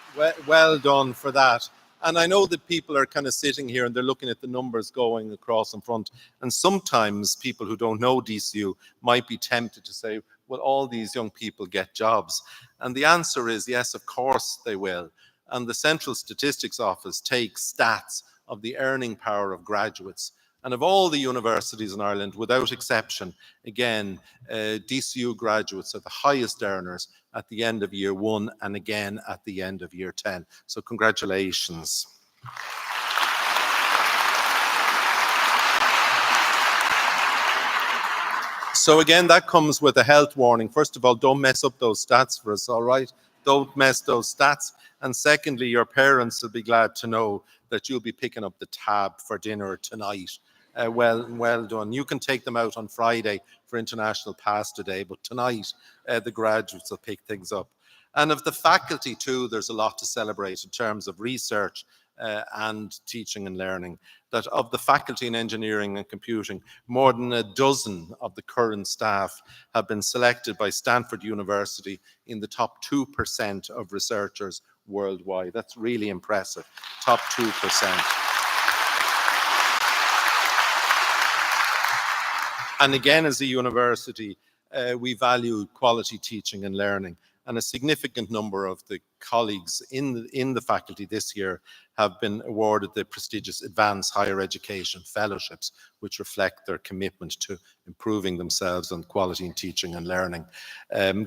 well done for that. And I know that people are kind of sitting here and they're looking at the numbers going across in front. And sometimes people who don't know DCU might be tempted to say, well, all these young people get jobs. And the answer is yes, of course they will. And the Central Statistics Office takes stats of the earning power of graduates. And of all the universities in Ireland, without exception, again, DCU graduates are the highest earners at the end of year 1 and again at the end of year 10. So congratulations. So again, that comes with a health warning. First of all, don't mess up those stats for us, all right? Don't mess those stats. And secondly, your parents will be glad to know that you'll be picking up the tab for dinner tonight. Well done. You can take them out on Friday for International Pasta Day, but tonight the graduates will pick things up. And of the faculty too, there's a lot to celebrate in terms of research and teaching and learning. That of the faculty in engineering and computing, more than a dozen of the current staff have been selected by Stanford University in the top 2% of researchers worldwide. That's really impressive, top 2%. And again, as a university, we value quality teaching and learning. And a significant number of the colleagues in the faculty this year have been awarded the prestigious Advanced Higher Education Fellowships, which reflect their commitment to improving themselves on quality in teaching and learning.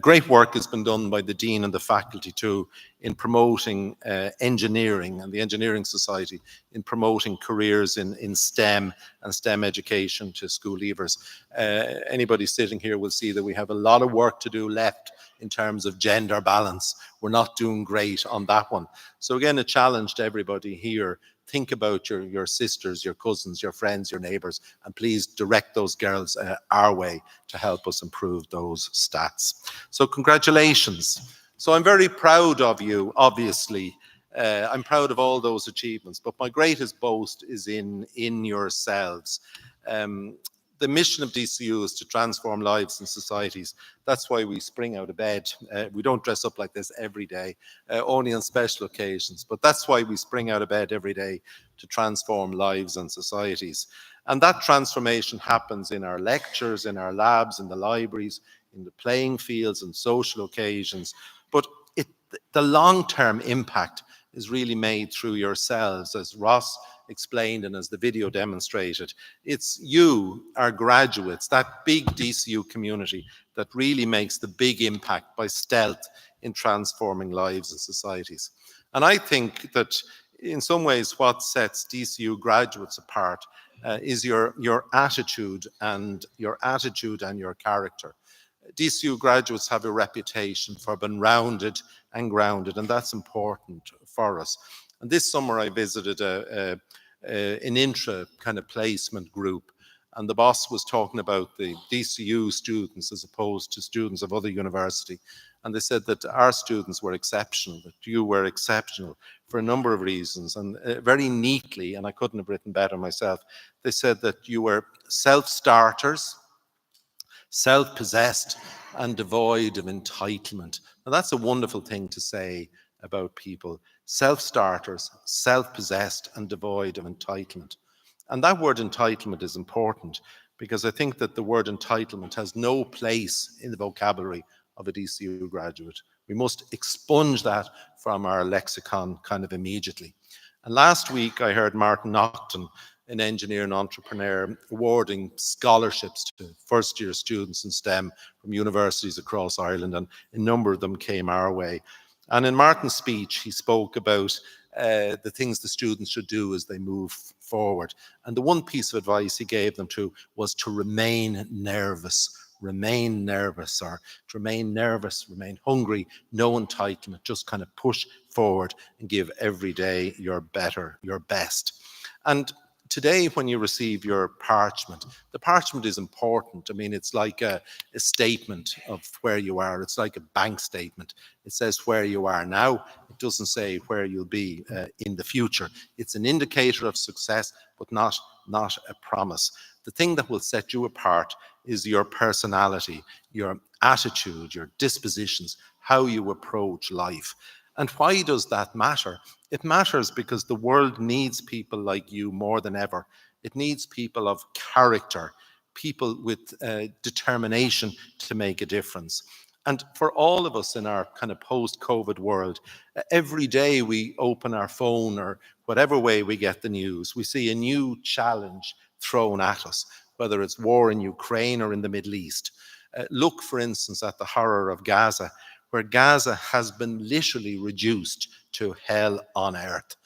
Great work has been done by the Dean and the faculty too in promoting engineering and the Engineering Society in promoting careers in STEM and STEM education to school leavers. Anybody sitting here will see that we have a lot of work to do left in terms of gender balance. We're not doing great on that one. So again, a challenge to everybody here. Think about your sisters, your cousins, your friends, your neighbours, and please direct those girls our way to help us improve those stats. So congratulations. So I'm very proud of you, obviously. I'm proud of all those achievements, but my greatest boast is in yourselves. The mission of DCU is to transform lives and societies. That's why we spring out of bed. We don't dress up like this every day, only on special occasions. But that's why we spring out of bed every day, to transform lives and societies. And that transformation happens in our lectures, in our labs, in the libraries, in the playing fields and social occasions. But the long-term impact is really made through yourselves, as Ross explained and as the video demonstrated. It's you, our graduates, that big DCU community that really makes the big impact by stealth in transforming lives and societies. And I think that in some ways what sets DCU graduates apart is your attitude and your character. DCU graduates have a reputation for being rounded and grounded, and that's important for us. And this summer I visited an intra kind of placement group, and the boss was talking about the DCU students as opposed to students of other university. And they said that our students were exceptional, that you were exceptional for a number of reasons. And very neatly, and I couldn't have written better myself, they said that you were self-starters, self-possessed, and devoid of entitlement. Now, that's a wonderful thing to say about people. Self-starters, self-possessed, and devoid of entitlement. And that word entitlement is important because I think that the word entitlement has no place in the vocabulary of a DCU graduate. We must expunge that from our lexicon kind of immediately. And last week I heard Martin Naughton, an engineer and entrepreneur, awarding scholarships to first-year students in STEM from universities across Ireland, and a number of them came our way. And in Martin's speech, he spoke about the things the students should do as they move forward. And the one piece of advice he gave them was to remain nervous, or to remain nervous, remain hungry, no entitlement, just kind of push forward and give every day your best. And today, when you receive your parchment, the parchment is important. I mean, it's like a statement of where you are. It's like a bank statement. It says where you are now. It doesn't say where you'll be in the future. It's an indicator of success, but not a promise. The thing that will set you apart is your personality, your attitude, your dispositions, how you approach life. And why does that matter? It matters because the world needs people like you more than ever. It needs people of character, people with determination to make a difference. And for all of us in our kind of post-COVID world, every day we open our phone or whatever way we get the news, we see a new challenge thrown at us, whether it's war in Ukraine or in the Middle East. Look, for instance, at the horror of Gaza, where Gaza has been literally reduced to hell on earth.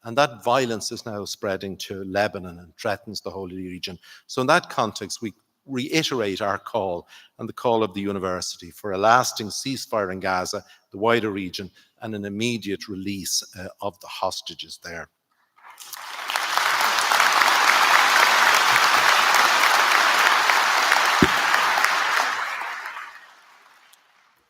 And that violence is now spreading to Lebanon and threatens the whole region. So in that context, we reiterate our call and the call of the university for a lasting ceasefire in Gaza, the wider region, and an immediate release of the hostages there.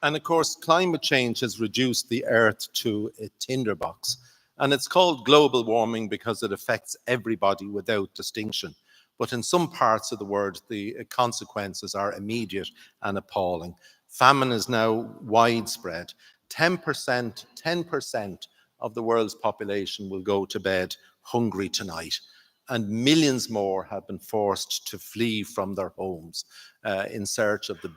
And of course, climate change has reduced the Earth to a tinderbox. And it's called global warming because it affects everybody without distinction. But in some parts of the world, the consequences are immediate and appalling. Famine is now widespread. 10% of the world's population will go to bed hungry tonight. And millions more have been forced to flee from their homes in search of the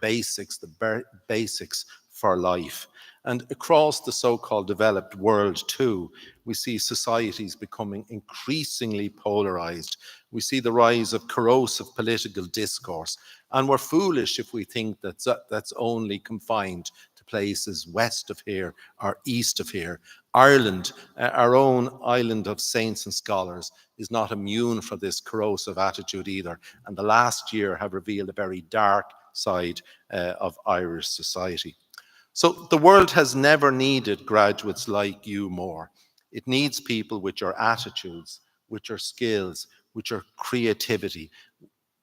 basics for life. And across the so-called developed world too, we see societies becoming increasingly polarized. We see the rise of corrosive political discourse. And we're foolish if we think that's only confined to places west of here or east of here. Ireland, our own island of saints and scholars, is not immune from this corrosive attitude either. And the last year have revealed a very dark side of Irish society. So the world has never needed graduates like you more. It needs people with your attitudes, with your skills, with your creativity,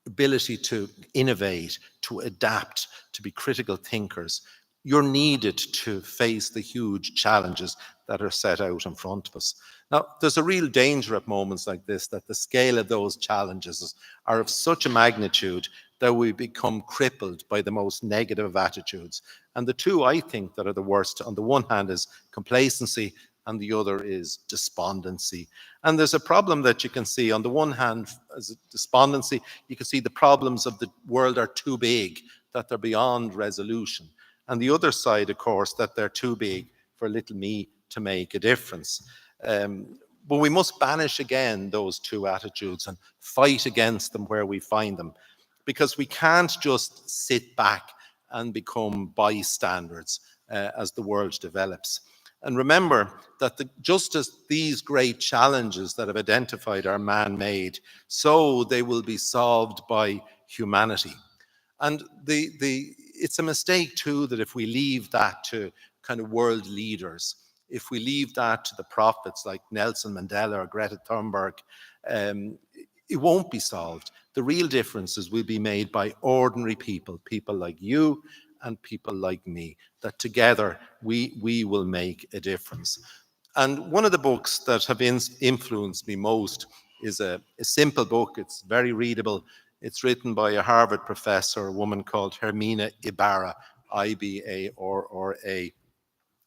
ability to innovate, to adapt, to be critical thinkers. You're needed to face the huge challenges that are set out in front of us. Now, there's a real danger at moments like this that the scale of those challenges are of such a magnitude that we become crippled by the most negative attitudes. And the two, I think, that are the worst, on the one hand, is complacency, and the other is despondency. And there's a problem that you can see. On the one hand, as despondency, you can see the problems of the world are too big, that they're beyond resolution. And the other side, of course, that they're too big for little me to make a difference. But we must banish again those two attitudes and fight against them where we find them, because we can't just sit back and become bystanders as the world develops. And remember that just as these great challenges that I've identified are man-made, so they will be solved by humanity. And it's a mistake too that if we leave that to kind of world leaders, if we leave that to the prophets like Nelson Mandela or Greta Thunberg, it won't be solved. The real differences will be made by ordinary people, people like you and people like me, that together we will make a difference. And one of the books that have influenced me most is a simple book. It's very readable. It's written by a Harvard professor, a woman called Hermina Ibarra, Ibarra.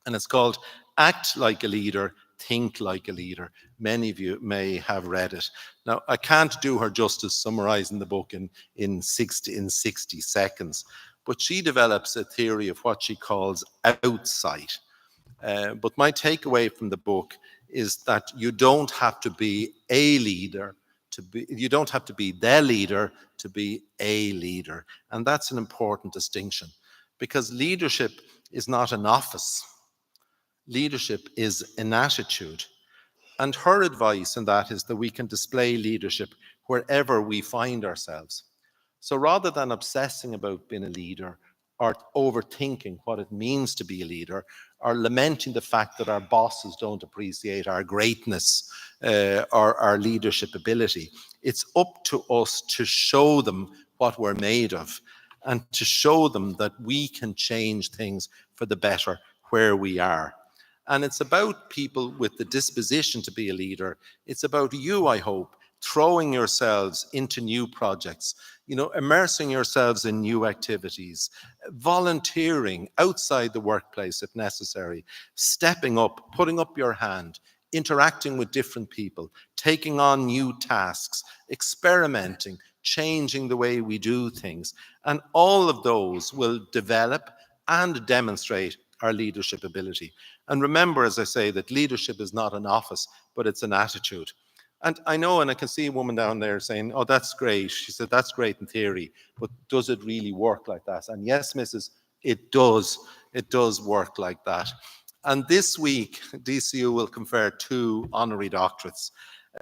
And it's called Act Like a Leader, Think Like a Leader. Many of you may have read it. Now, I can't do her justice summarizing the book in 60 seconds, but she develops a theory of what she calls outsight. But my takeaway from the book is that you don't have to be a leader you don't have to be the leader to be a leader. And that's an important distinction, because leadership is not an office. Leadership is an attitude. And her advice in that is that we can display leadership wherever we find ourselves. So rather than obsessing about being a leader or overthinking what it means to be a leader, or lamenting the fact that our bosses don't appreciate our greatness or our leadership ability, it's up to us to show them what we're made of and to show them that we can change things for the better where we are. And it's about people with the disposition to be a leader. It's about you, I hope, throwing yourselves into new projects, immersing yourselves in new activities, volunteering outside the workplace if necessary, stepping up, putting up your hand, interacting with different people, taking on new tasks, experimenting, changing the way we do things. And all of those will develop and demonstrate our leadership ability. And remember, as I say, that leadership is not an office, but it's an attitude. And I know, and I can see a woman down there saying, oh, that's great. She said, that's great in theory, but does it really work like that? And yes, Mrs., it does. It does work like that. And this week, DCU will confer 2 honorary doctorates.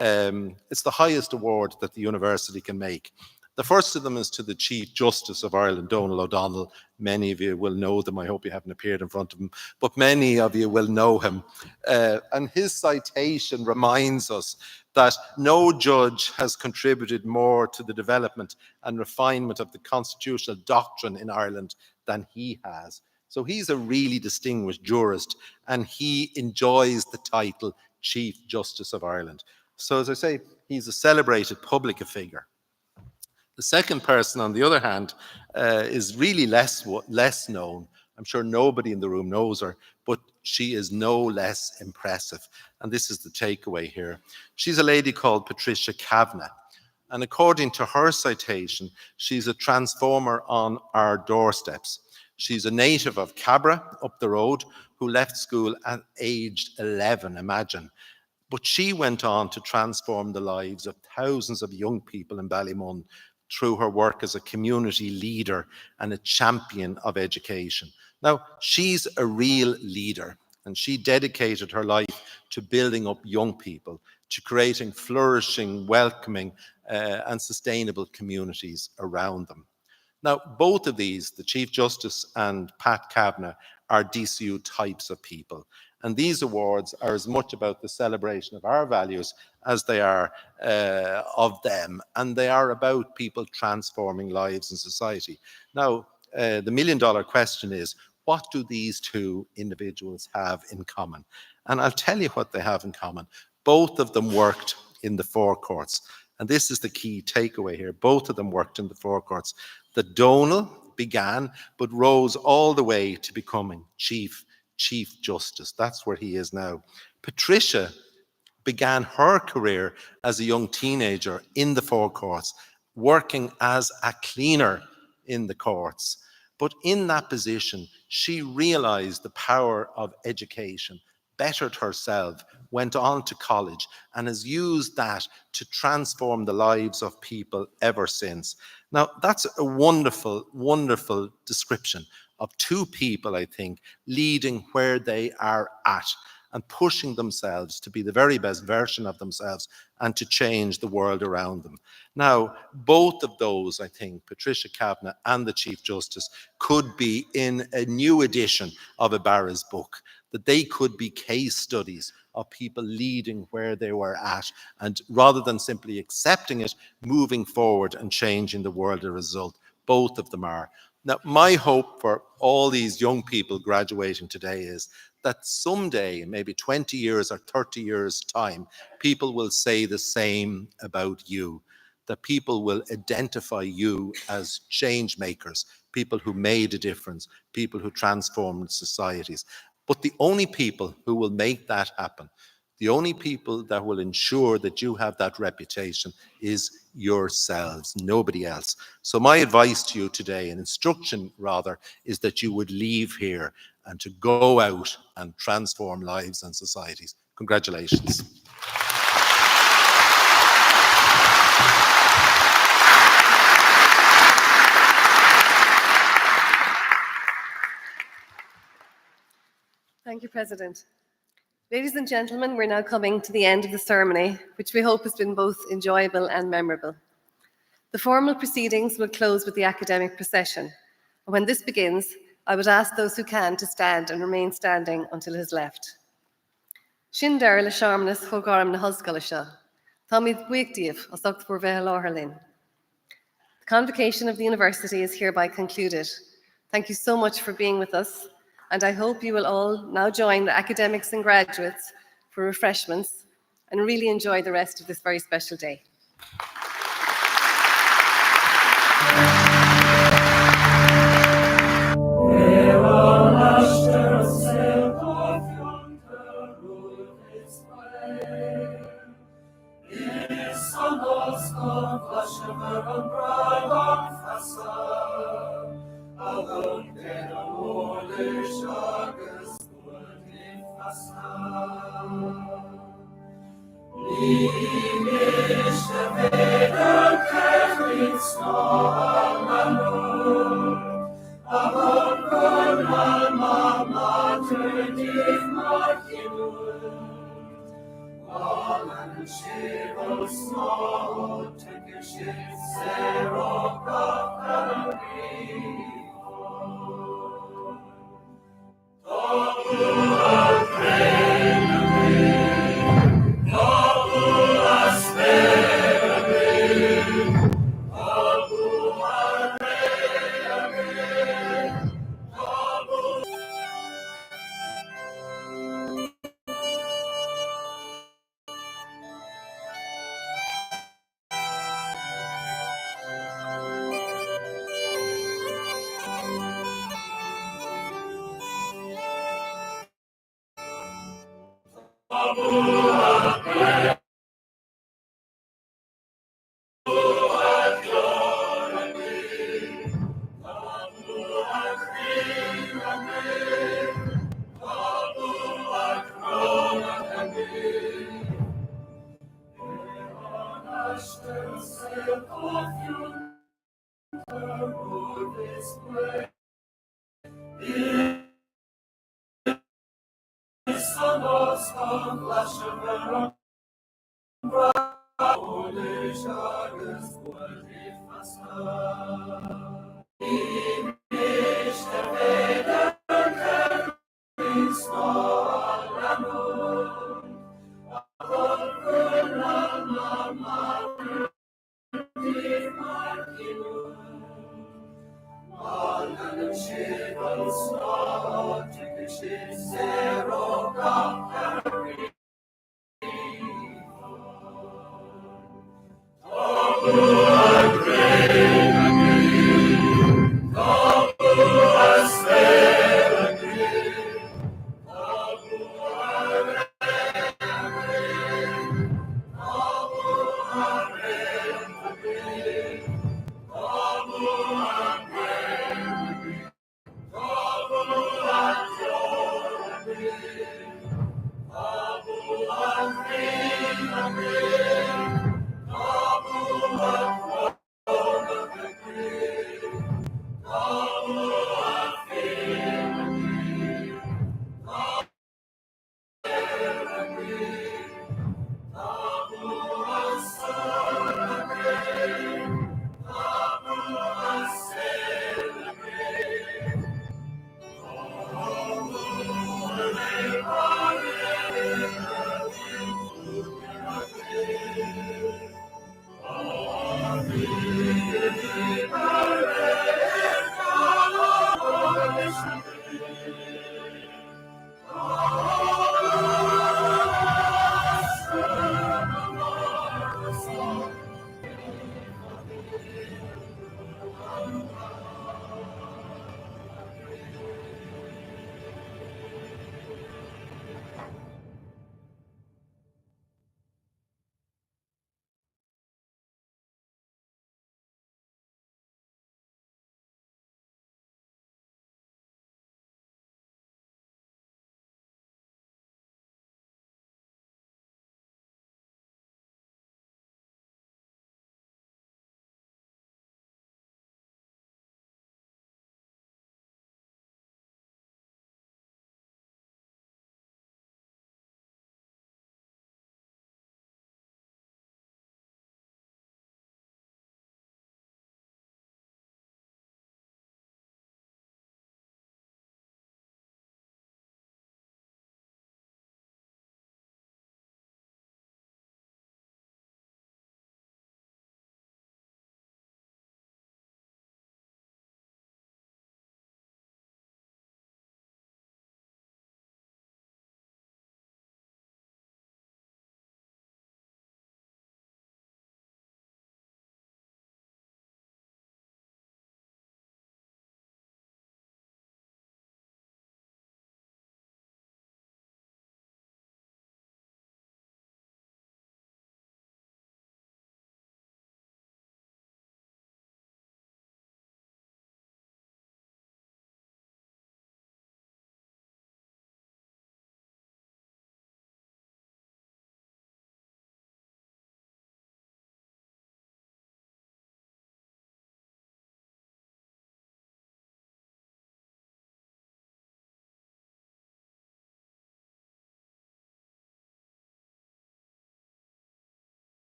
It's the highest award that the university can make. The first of them is to the Chief Justice of Ireland, Donal O'Donnell. Many of you will know them. I hope you haven't appeared in front of him, but many of you will know him. And his citation reminds us that no judge has contributed more to the development and refinement of the constitutional doctrine in Ireland than he has. So he's a really distinguished jurist, and he enjoys the title Chief Justice of Ireland. So as I say, he's a celebrated public figure. The second person, on the other hand, is really less known. I'm sure nobody in the room knows her, but she is no less impressive. And this is the takeaway here. She's a lady called Patricia Kavanagh. And according to her citation, she's a transformer on our doorsteps. She's a native of Cabra, up the road, who left school at aged 11, imagine. But she went on to transform the lives of thousands of young people in Ballymun through her work as a community leader and a champion of education. Now, she's a real leader, and she dedicated her life to building up young people, to creating flourishing, welcoming, and sustainable communities around them. Now, both of these, the Chief Justice and Pat Kavanagh, are DCU types of people. And these awards are as much about the celebration of our values as they are of them. And they are about people transforming lives in society. Now, the $1 million question is, what do these 2 individuals have in common? And I'll tell you what they have in common. Both of them worked in the forecourts. And this is the key takeaway here. Both of them worked in the forecourts. The Donal began, but rose all the way to becoming Chief Justice. That's where he is now. Patricia began her career as a young teenager in the forecourts, working as a cleaner in the courts. But in that position, she realized the power of education, bettered herself, went on to college, and has used that to transform the lives of people ever since. Now, that's a wonderful, wonderful description of 2 people, I think, leading where they are at and pushing themselves to be the very best version of themselves and to change the world around them. Now, both of those, I think, Patricia Kavanagh and the Chief Justice, could be in a new edition of Ibarra's book. that they could be case studies of people leading where they were at, and rather than simply accepting it, moving forward and changing the world as a result. Both of them are. Now, my hope for all these young people graduating today is that someday, maybe 20 years or 30 years' time, people will say the same about you, that people will identify you as change makers, people who made a difference, people who transformed societies. But the only people who will make that happen, the only people that will ensure that you have that reputation is yourselves, nobody else. So my advice to you today, an instruction rather, is that you would leave here and to go out and transform lives and societies. Congratulations. Thank you, President. Ladies and gentlemen, we're now coming to the end of the ceremony, which we hope has been both enjoyable and memorable. The formal proceedings will close with the academic procession. And when this begins, I would ask those who can to stand and remain standing until it is left. Sin deir le seamnas chogaram na hoscoile seo. Tá míad buíochtaíomh as ucht fuair bheith láthar. The convocation of the university is hereby concluded. Thank you so much for being with us, and I hope you will all now join the academics and graduates for refreshments and really enjoy the rest of this very special day.